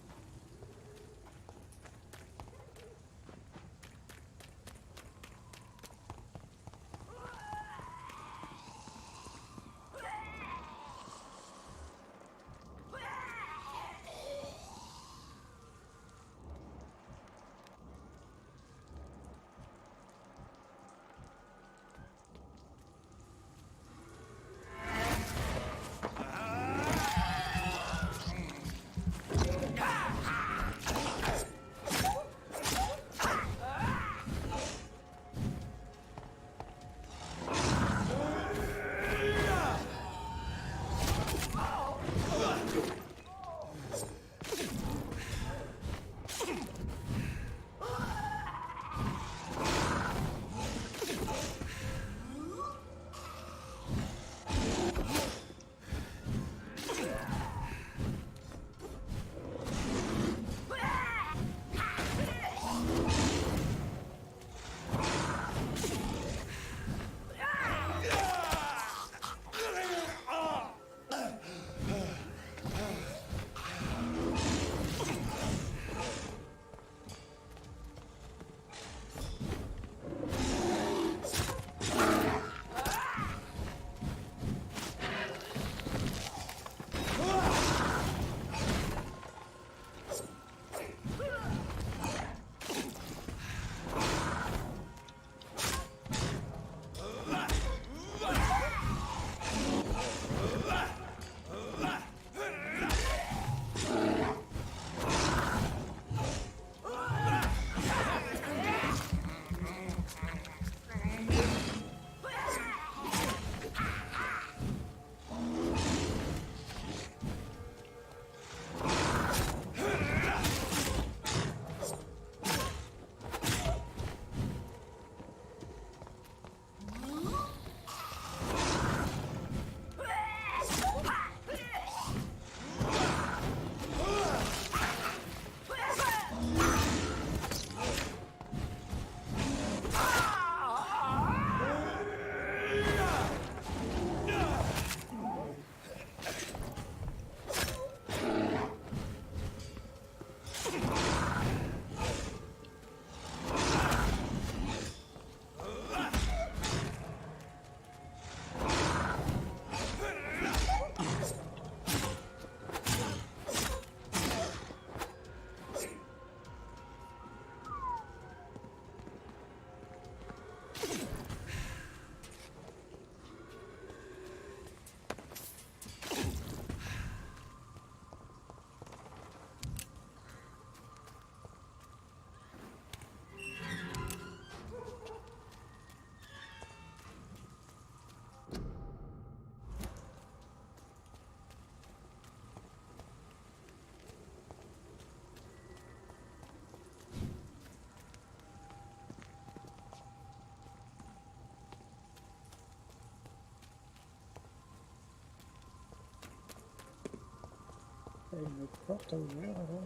Il y a une porte à ouvrir alors.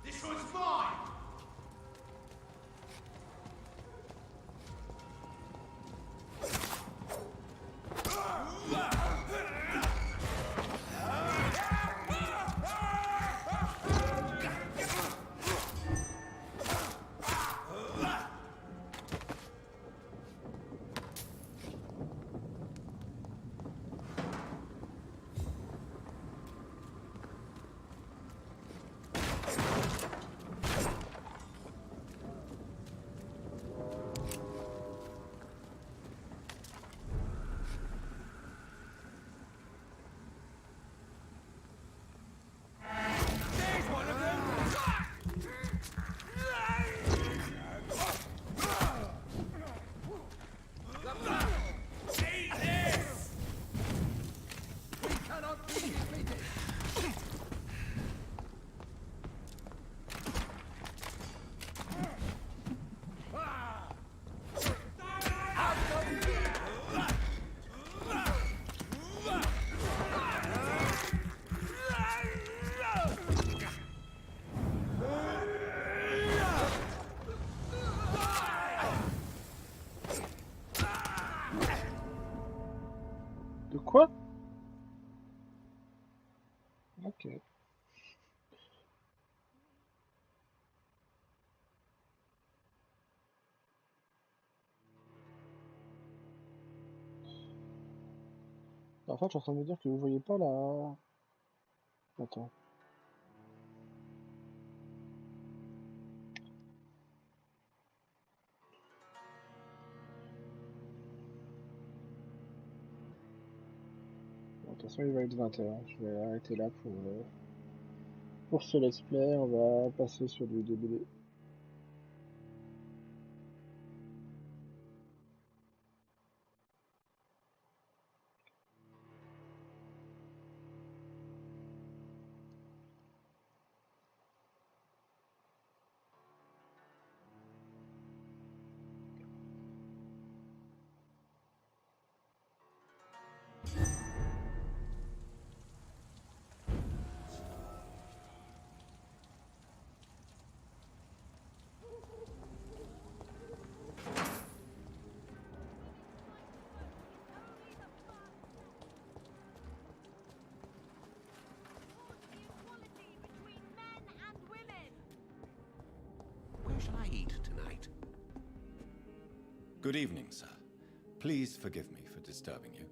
This one's mine! De quoi? Ok. En fait, je suis en train de me dire que vous voyez pas la... Attends. Bon, de toute façon, il va être 20h. Je vais arrêter là pour ce let's play. On va passer sur du DBD. Where shall I eat tonight? Good evening, sir. Please forgive me for disturbing you.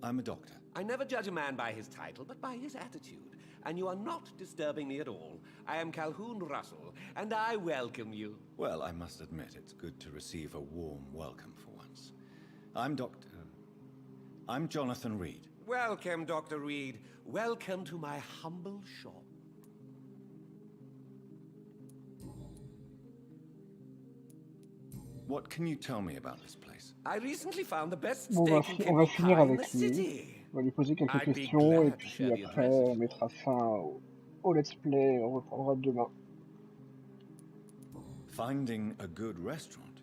I'm a doctor. I never judge a man by his title, but by his attitude. And you are not disturbing me at all. I am Calhoun Russell, and I welcome you. Well, I must admit it's good to receive a warm welcome for once. I'm Jonathan Reed. Welcome, Dr. Reed. Welcome to my humble shop. What can you tell me about this place? I recently found the best Bon, steak and on va kidney finir pie in the avec lui. city. On va lui poser quelques I'd be questions et glad to puis share the après address if on you mettra fin au let's play. On reprendra demain. Finding a good restaurant?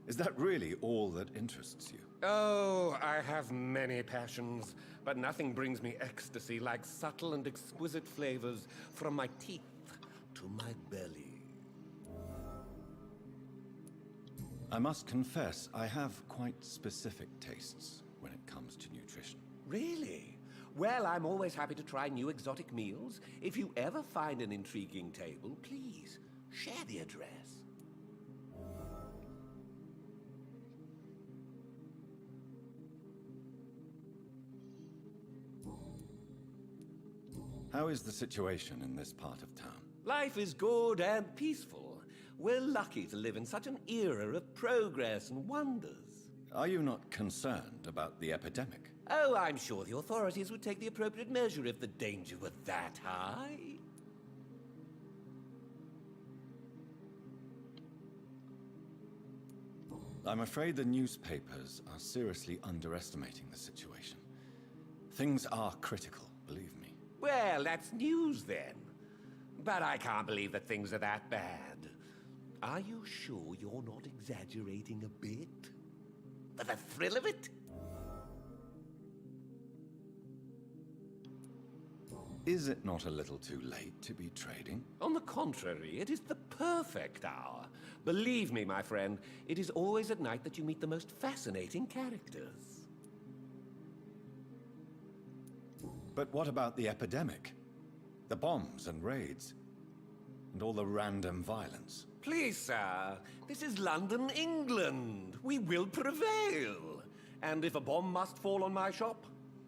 Is that really all that interests you? Oh, I have many passions, but nothing brings me ecstasy like subtle and exquisite flavors from my teeth to my belly. I must confess, I have quite specific tastes when it comes to nutrition. Really? Well, I'm always happy to try new exotic meals. If you ever find an intriguing table, please share the address. How is the situation in this part of town? Life is good and peaceful. We're lucky to live in such an era of progress and wonders. Are you not concerned about the epidemic? Oh, I'm sure the authorities would take the appropriate measure if the danger were that high. I'm afraid the newspapers are seriously underestimating the situation. Things are critical, believe me. Well, that's news then. But I can't believe that things are that bad. Are you sure you're not exaggerating a bit? For the thrill of it? Is it not a little too late to be trading? On the contrary, it is the perfect hour. Believe me, my friend, it is always at night that you meet the most fascinating characters. But what about the epidemic? The bombs and raids? And all the random violence? Please, sir, this is London, England. We will prevail. And if a bomb must fall on my shop,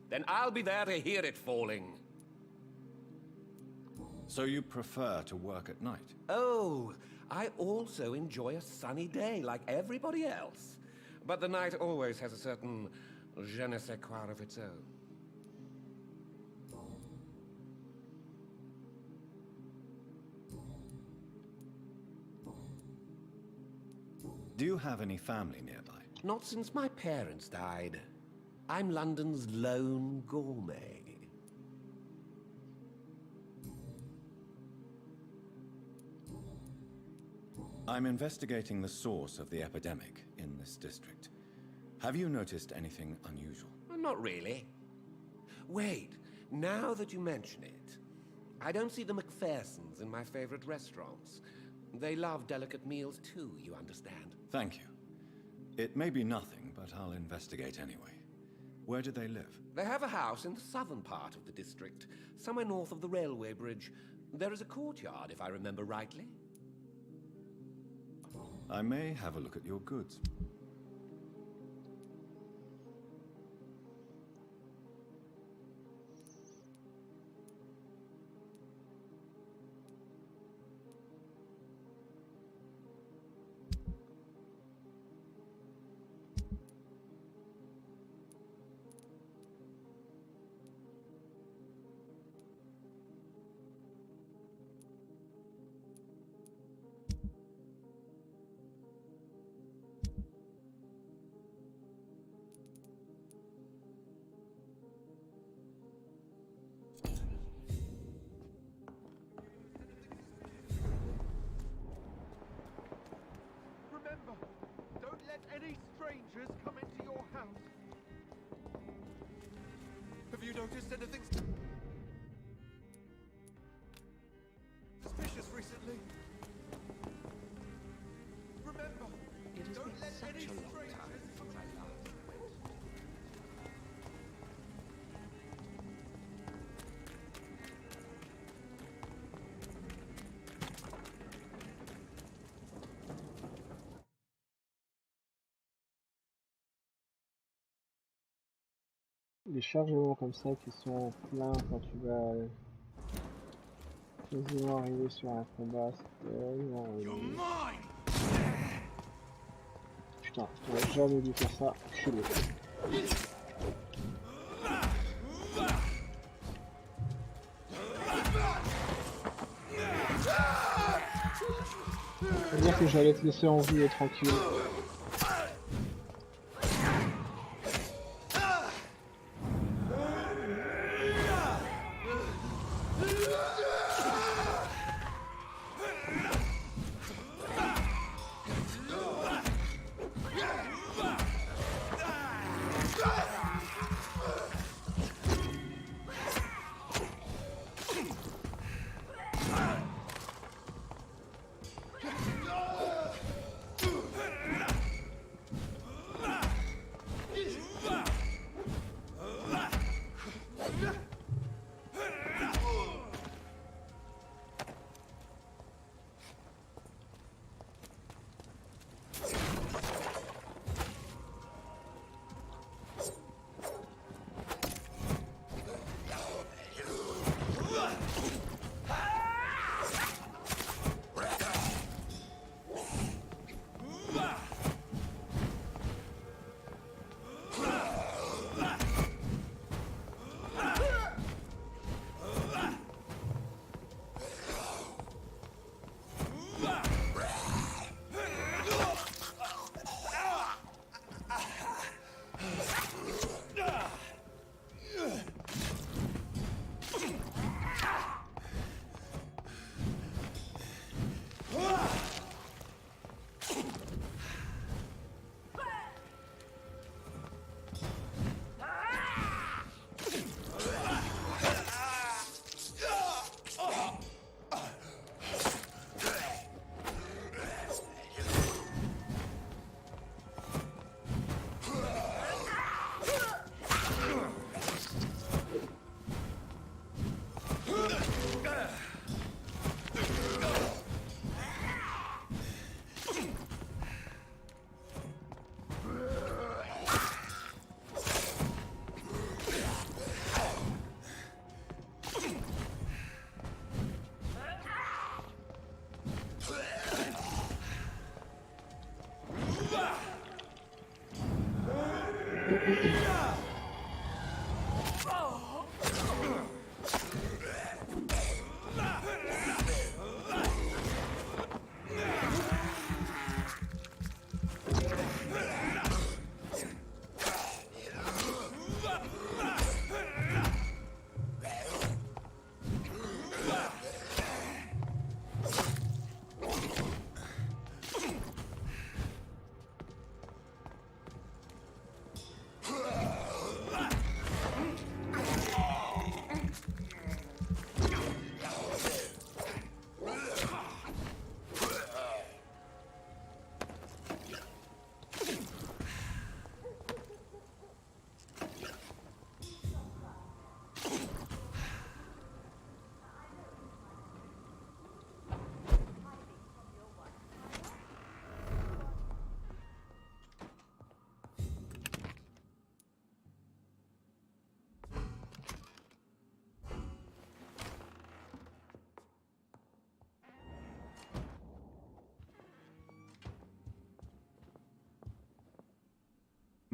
then I'll be there to hear it falling. So you prefer to work at night? Oh, I also enjoy a sunny day like everybody else. But the night always has a certain je ne sais quoi of its own. Do you have any family nearby? Not since my parents died. I'm London's lone gourmet. I'm investigating the source of the epidemic in this district. Have you noticed anything unusual? Not really. Wait, now that you mention it, I don't see the McPhersons in my favorite restaurants. They love delicate meals too, you understand. Thank you. It may be nothing, but I'll investigate anyway. Where do they live? They have a house in the southern part of the district, somewhere north of the railway bridge. There is a courtyard, if I remember rightly. I may have a look at your goods. Remember, don't let any strangers come into your house. Have you noticed anything suspicious recently? Remember, It has don't been let such any a long strangers time since come I into last went. Les chargements comme ça qui sont pleins quand tu vas quasiment arriver sur un combat, c'est tellement relou. Putain, j'aurais jamais dû faire ça, je suis désolé. Faut dire que j'allais te laisser en vie et tranquille.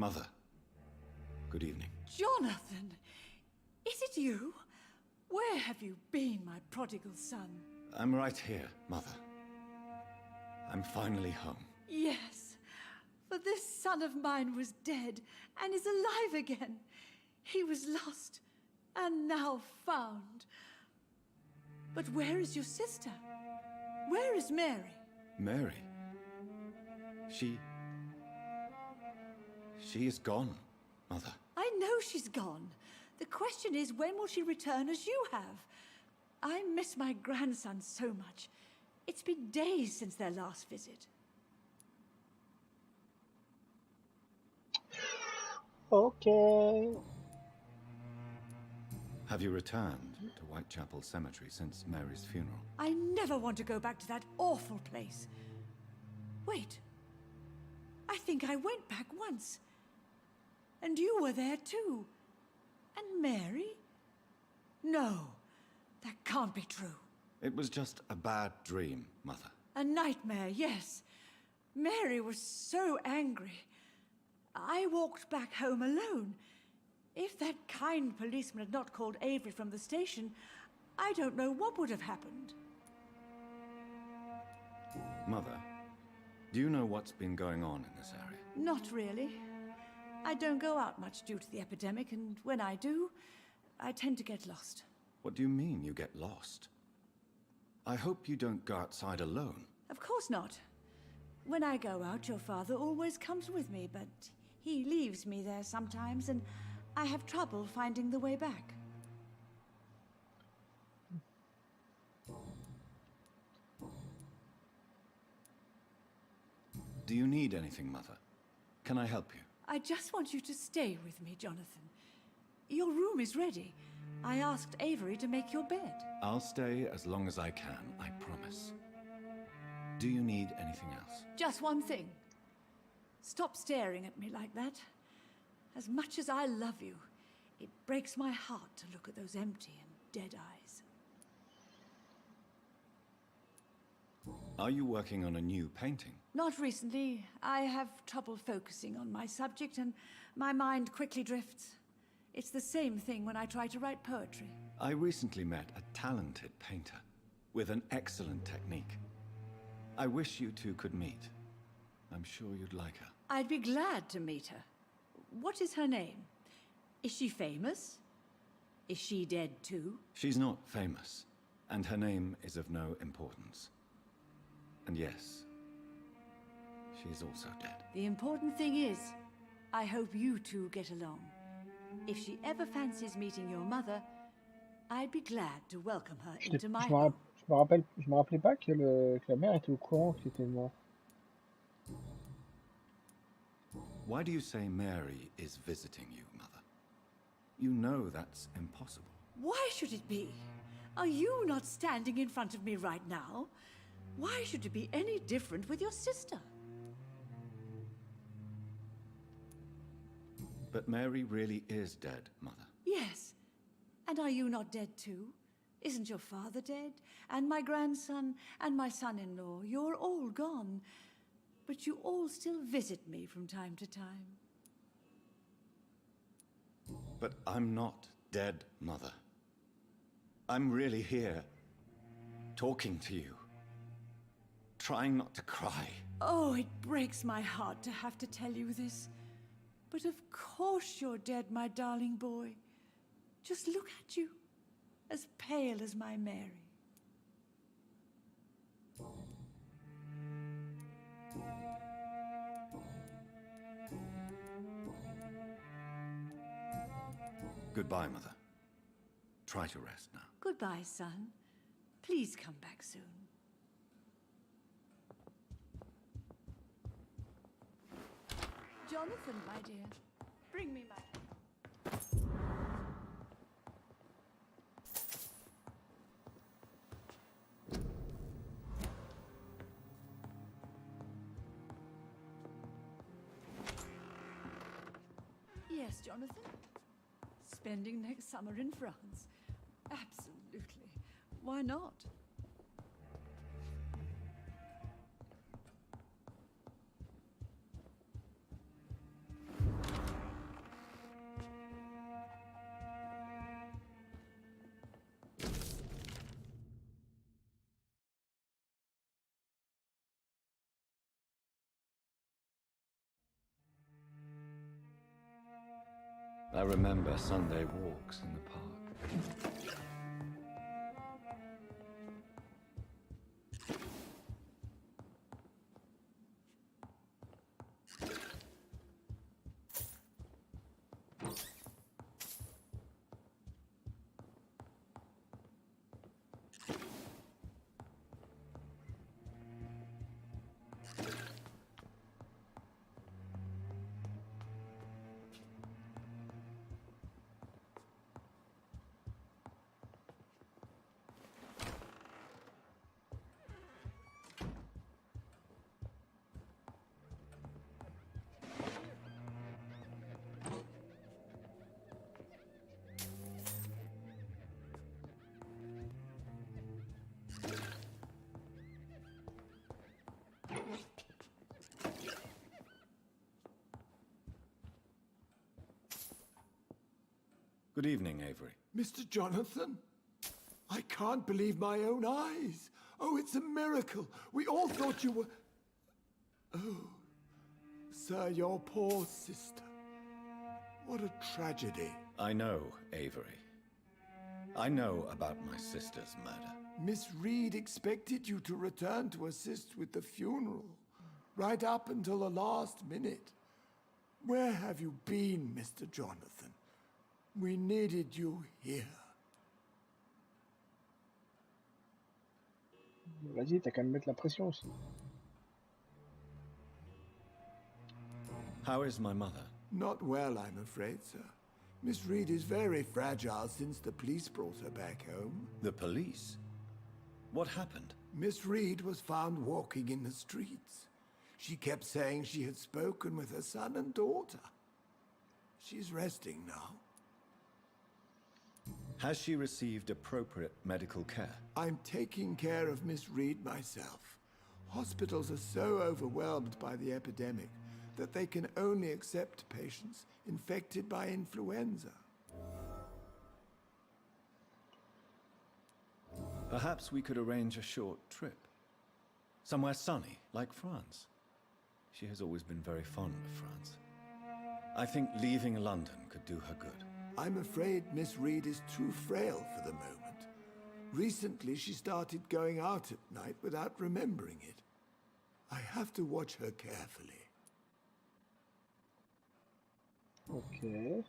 Mother, good evening. Jonathan! Is it you? Where have you been, my prodigal son? I'm right here, Mother. I'm finally home. Yes, for this son of mine was dead and is alive again. He was lost and now found. But where is your sister? Where is Mary? Mary? She is gone, Mother. I know she's gone. The question is, when will she return as you have? I miss my grandson so much. It's been days since their last visit. Okay. Have you returned to Whitechapel Cemetery since Mary's funeral? I never want to go back to that awful place. Wait. I think I went back once. And you were there too. And Mary? No, that can't be true. It was just a bad dream, Mother. A nightmare, yes. Mary was so angry. I walked back home alone. If that kind policeman had not called Avery from the station, I don't know what would have happened. Mother, do you know what's been going on in this area? Not really. I don't go out much due to the epidemic, and when I do, I tend to get lost. What do you mean you get lost? I hope you don't go outside alone. Of course not. When I go out, your father always comes with me, but he leaves me there sometimes, and I have trouble finding the way back. Do you need anything, Mother? Can I help you? I just want you to stay with me, Jonathan. Your room is ready. I asked Avery to make your bed. I'll stay as long as I can, I promise. Do you need anything else? Just one thing. Stop staring at me like that. As much as I love you, it breaks my heart to look at those empty and dead eyes. Are you working on a new painting? Not recently. I have trouble focusing on my subject, and my mind quickly drifts. It's the same thing when I try to write poetry. I recently met a talented painter with an excellent technique. I wish you two could meet. I'm sure you'd like her. I'd be glad to meet her. What is her name? Is she famous? Is she dead too? She's not famous, and her name is of no importance. And yes, she's also dead. The important thing is, I hope you two get along. If she ever fancies meeting your mother, I'd be glad to welcome her into my home. Je me rappelais pas que la mère était au courant qu'il était mort. Why do you say Mary is visiting you, Mother? You know that's impossible. Why should it be? Are you not standing in front of me right now? Why should it be any different with your sister? But Mary really is dead, Mother. Yes. And are you not dead too? Isn't your father dead? And my grandson, and my son-in-law, you're all gone. But you all still visit me from time to time. But I'm not dead, Mother. I'm really here, talking to you, trying not to cry. Oh, it breaks my heart to have to tell you this. But of course you're dead, my darling boy. Just look at you, as pale as my Mary. Goodbye, Mother. Try to rest now. Goodbye, son. Please come back soon. Jonathan, my dear, bring me my... Yes, Jonathan. Spending next summer in France. Absolutely. Why not? I remember Sunday walks in the park. Good evening, Avery. Mr. Jonathan? I can't believe my own eyes. Oh, it's a miracle. We all thought you were... Oh, sir, your poor sister. What a tragedy. I know, Avery. I know about my sister's murder. Miss Reed expected you to return to assist with the funeral, right up until the last minute. Where have you been, Mr. Jonathan? We needed you here. Vas-y, t'as qu'à me mettre la pression aussi. How is my mother? Not well, I'm afraid, sir. Miss Reed is very fragile since the police brought her back home. The police? What happened? Miss Reed was found walking in the streets. She kept saying she had spoken with her son and daughter. She's resting now. Has she received appropriate medical care? I'm taking care of Miss Reed myself. Hospitals are so overwhelmed by the epidemic that they can only accept patients infected by influenza. Perhaps we could arrange a short trip. Somewhere sunny, like France. She has always been very fond of France. I think leaving London could do her good. I'm afraid Miss Reed is too frail for the moment. Recently, she started going out at night without remembering it. I have to watch her carefully. Okay.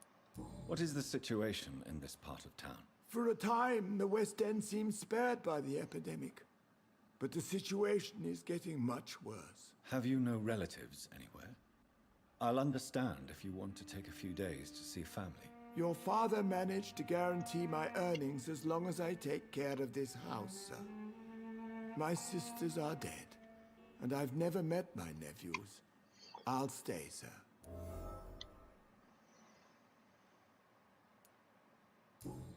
What is the situation in this part of town? For a time, the West End seemed spared by the epidemic. But the situation is getting much worse. Have you no relatives anywhere? I'll understand if you want to take a few days to see family. Your father managed to guarantee my earnings as long as I take care of this house, sir. My sisters are dead, and I've never met my nephews. I'll stay, sir.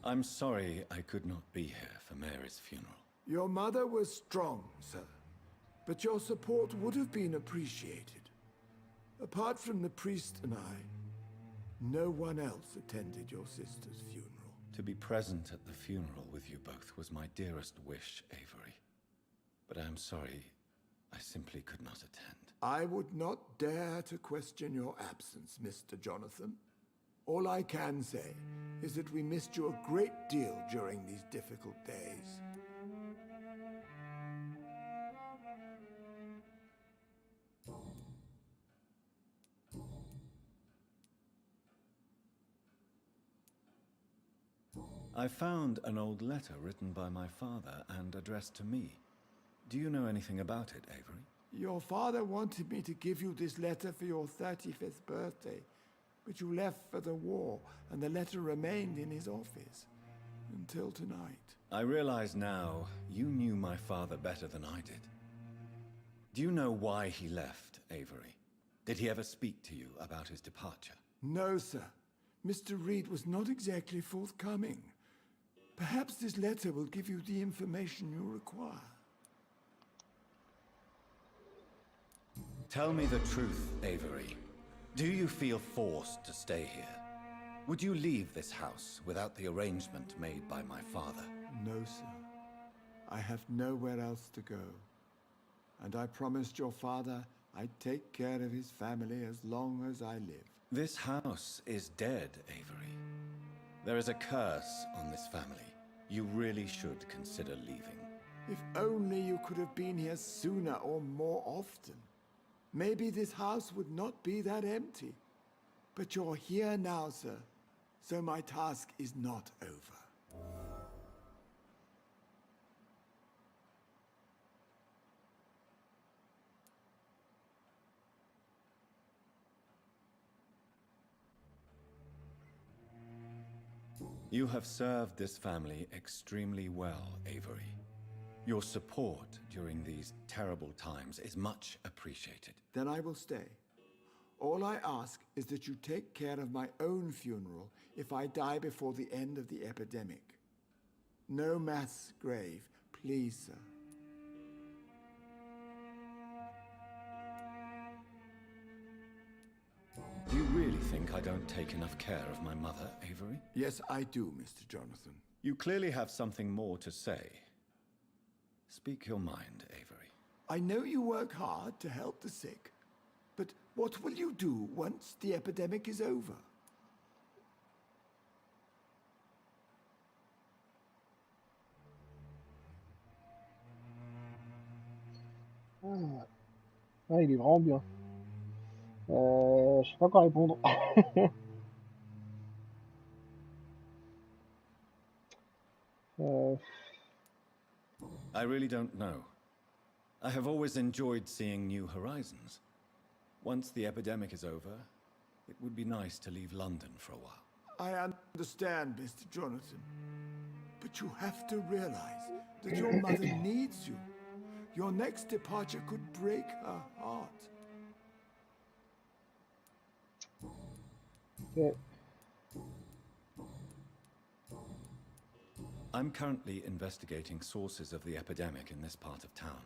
I'm sorry I could not be here for Mary's funeral. Your mother was strong, sir, but your support would have been appreciated. Apart from the priest and I, no one else attended your sister's funeral. To be present at the funeral with you both was my dearest wish, Avery. But I'm sorry, I simply could not attend. I would not dare to question your absence, Mr. Jonathan. All I can say is that we missed you a great deal during these difficult days. I found an old letter written by my father and addressed to me. Do you know anything about it, Avery? Your father wanted me to give you this letter for your 35th birthday, but you left for the war, and the letter remained in his office until tonight. I realize now you knew my father better than I did. Do you know why he left, Avery? Did he ever speak to you about his departure? No, sir. Mr. Reed was not exactly forthcoming. Perhaps this letter will give you the information you require. Tell me the truth, Avery. Do you feel forced to stay here? Would you leave this house without the arrangement made by my father? No, sir. I have nowhere else to go. And I promised your father I'd take care of his family as long as I live. This house is dead, Avery. There is a curse on this family. You really should consider leaving. If only you could have been here sooner or more often. Maybe this house would not be that empty. But you're here now, sir. So my task is not over. You have served this family extremely well, Avery. Your support during these terrible times is much appreciated. Then I will stay. All I ask is that you take care of my own funeral if I die before the end of the epidemic. No mass grave, please, sir. Do you really think I don't take enough care of my mother, Avery? Yes, I do, Mr. Jonathan. You clearly have something more to say. Speak your mind, Avery. I know you work hard to help the sick, but what will you do once the epidemic is over? Ah, il est vraiment bien. Je sais pas quoi répondre. I really don't know. I have always enjoyed seeing new horizons. Once the epidemic is over, it would be nice to leave London for a while. I understand, Mr. Jonathan. But you have to realize that your mother needs you. Your next departure could break her heart. Okay. I'm currently investigating sources of the epidemic in this part of town.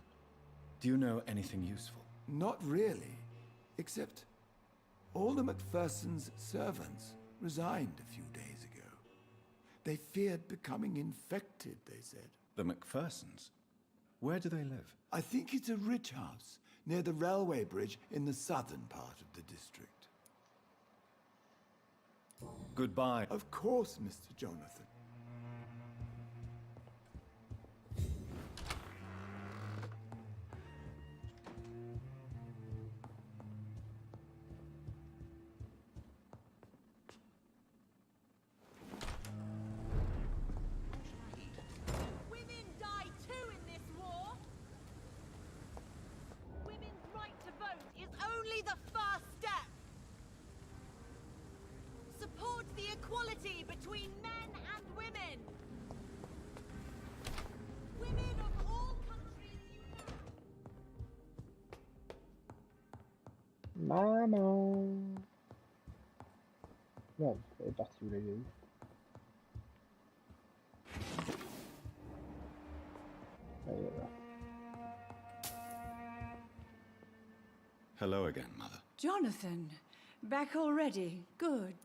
Do you know anything useful? Not really, except all the Macpherson's servants resigned a few days ago. They feared becoming infected, they said. The Macphersons? Where do they live? I think it's a rich house near the railway bridge in the southern part of the district. Goodbye. Of course, Mr. Jonathan. Women die too in this war. Women's right to vote is only the first step. Support the equality between men and women. Women of all countries unite. Maman. Merde, elle est partie, vous l'avez vu. Allez, voilà. Hello again, Mother. Jonathan, back already. Good.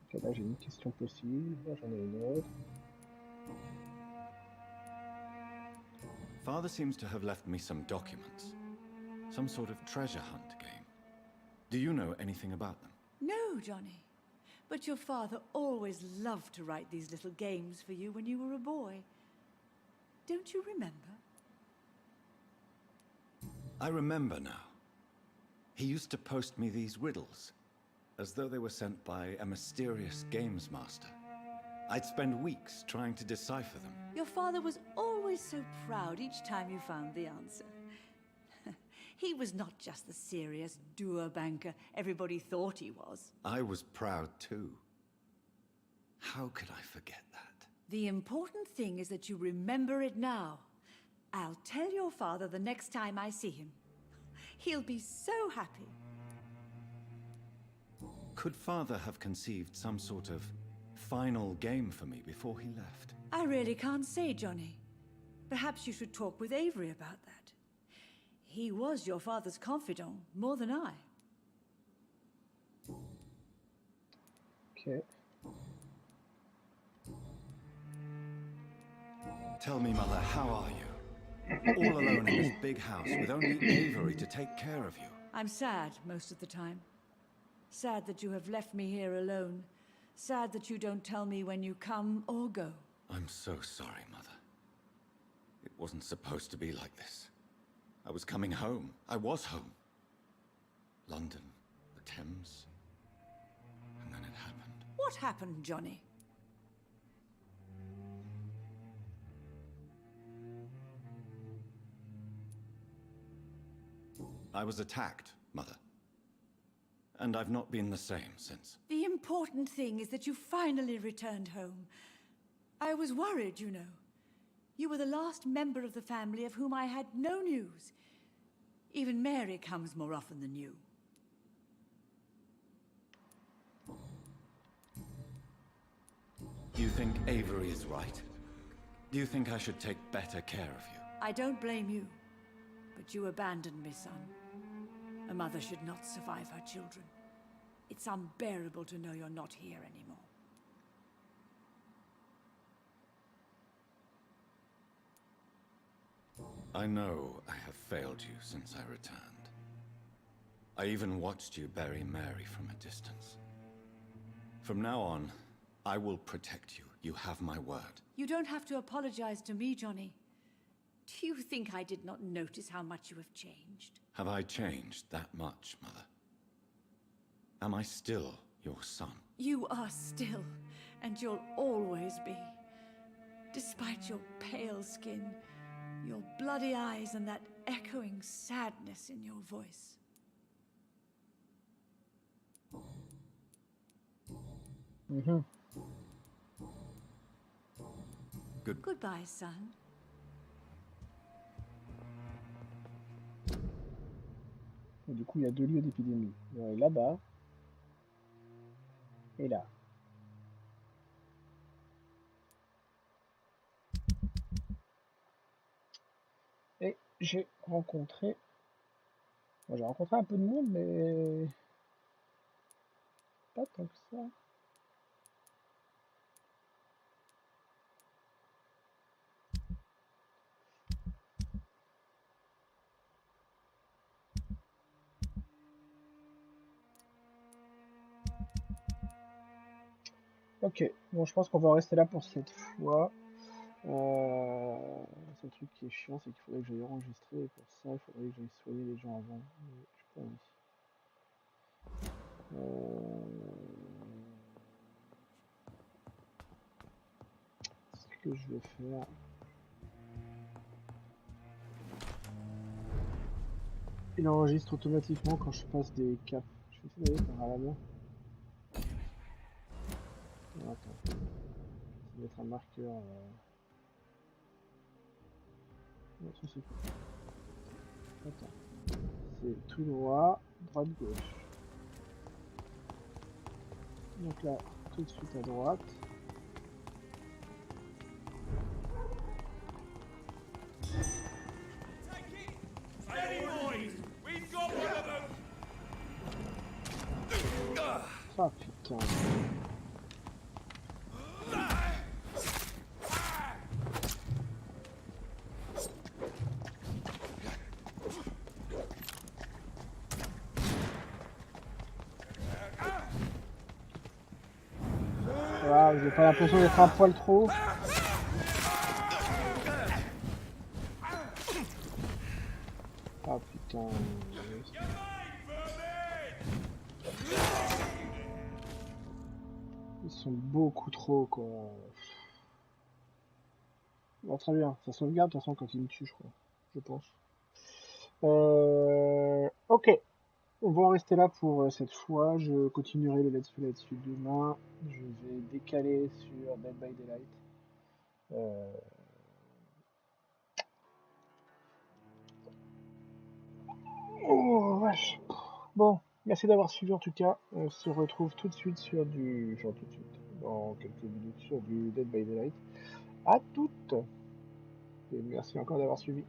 Ok, là j'ai une question possible, là j'en ai une autre. Father seems to have left me some documents. Some sort of treasure hunt game. Do you know anything about them? No, Johnny. But your father always loved to write these little games for you when you were a boy. Don't you remember? I remember now. He used to post me these riddles, as though they were sent by a mysterious games master. I'd spend weeks trying to decipher them. Your father was always so proud each time you found the answer. He was not just the serious doer banker everybody thought he was. I was proud too. How could I forget that? The important thing is that you remember it now. I'll tell your father the next time I see him. He'll be so happy. Could Father have conceived some sort of final game for me before he left? I really can't say, Johnny. Perhaps you should talk with Avery about that. He was your father's confidant, more than I. Ok. Tell me, Mother, how are you? All alone in this big house with only Avery to take care of you. I'm sad most of the time. Sad that you have left me here alone. Sad that you don't tell me when you come or go. I'm so sorry, Mother. It wasn't supposed to be like this. I was coming home. I was home. London, the Thames, and then it happened. What happened, Johnny? I was attacked, Mother. And I've not been the same since. The important thing is that you finally returned home. I was worried, you know. You were the last member of the family of whom I had no news. Even Mary comes more often than you. Do you think Avery is right? Do you think I should take better care of you? I don't blame you, but you abandoned me, son. A mother should not survive her children. It's unbearable to know you're not here anymore. I know I have failed you since I returned. I even watched you bury Mary from a distance. From now on, I will protect you. You have my word. You don't have to apologize to me, Johnny. Do you think I did not notice how much you have changed? Have I changed that much, Mother? Am I still your son? You are still, and you'll always be. Despite your pale skin, your bloody eyes, and that echoing sadness in your voice. Mhm. Goodbye, son. Et du coup, il y a 2 lieux d'épidémie. Il y en a là-bas et là. Et j'ai rencontré... Bon, j'ai rencontré un peu de monde, mais... pas tant que ça. Ok, bon, je pense qu'on va en rester là pour cette fois. Ce truc qui est chiant, c'est qu'il faudrait que j'aille enregistrer, et pour ça, il faudrait que j'aille soigner les gens avant. Mais j'ai pas envie. Ce que je vais faire... Il enregistre automatiquement quand je passe des caps. Je vais essayer d'aller par à la main. Attends. Je vais mettre un marqueur. Non, ça c'est quoi? Attends. C'est tout droit, droite, gauche. Donc là, tout de suite à droite. Ah putain. Voilà, j'ai pas l'impression d'être un poil trop. Ah putain. Ils sont beaucoup trop quoi. Bon, très bien, ça sauvegarde de toute façon quand il me tue, je crois. Je pense. Ok. On va en rester là pour cette fois. Je continuerai les let's play là-dessus demain. Je vais décaler sur Dead by Daylight. Oh vache. Bon, merci d'avoir suivi en tout cas. On se retrouve tout de suite sur du... Enfin tout de suite. Dans quelques minutes sur du Dead by Daylight. À toutes. Et merci encore d'avoir suivi.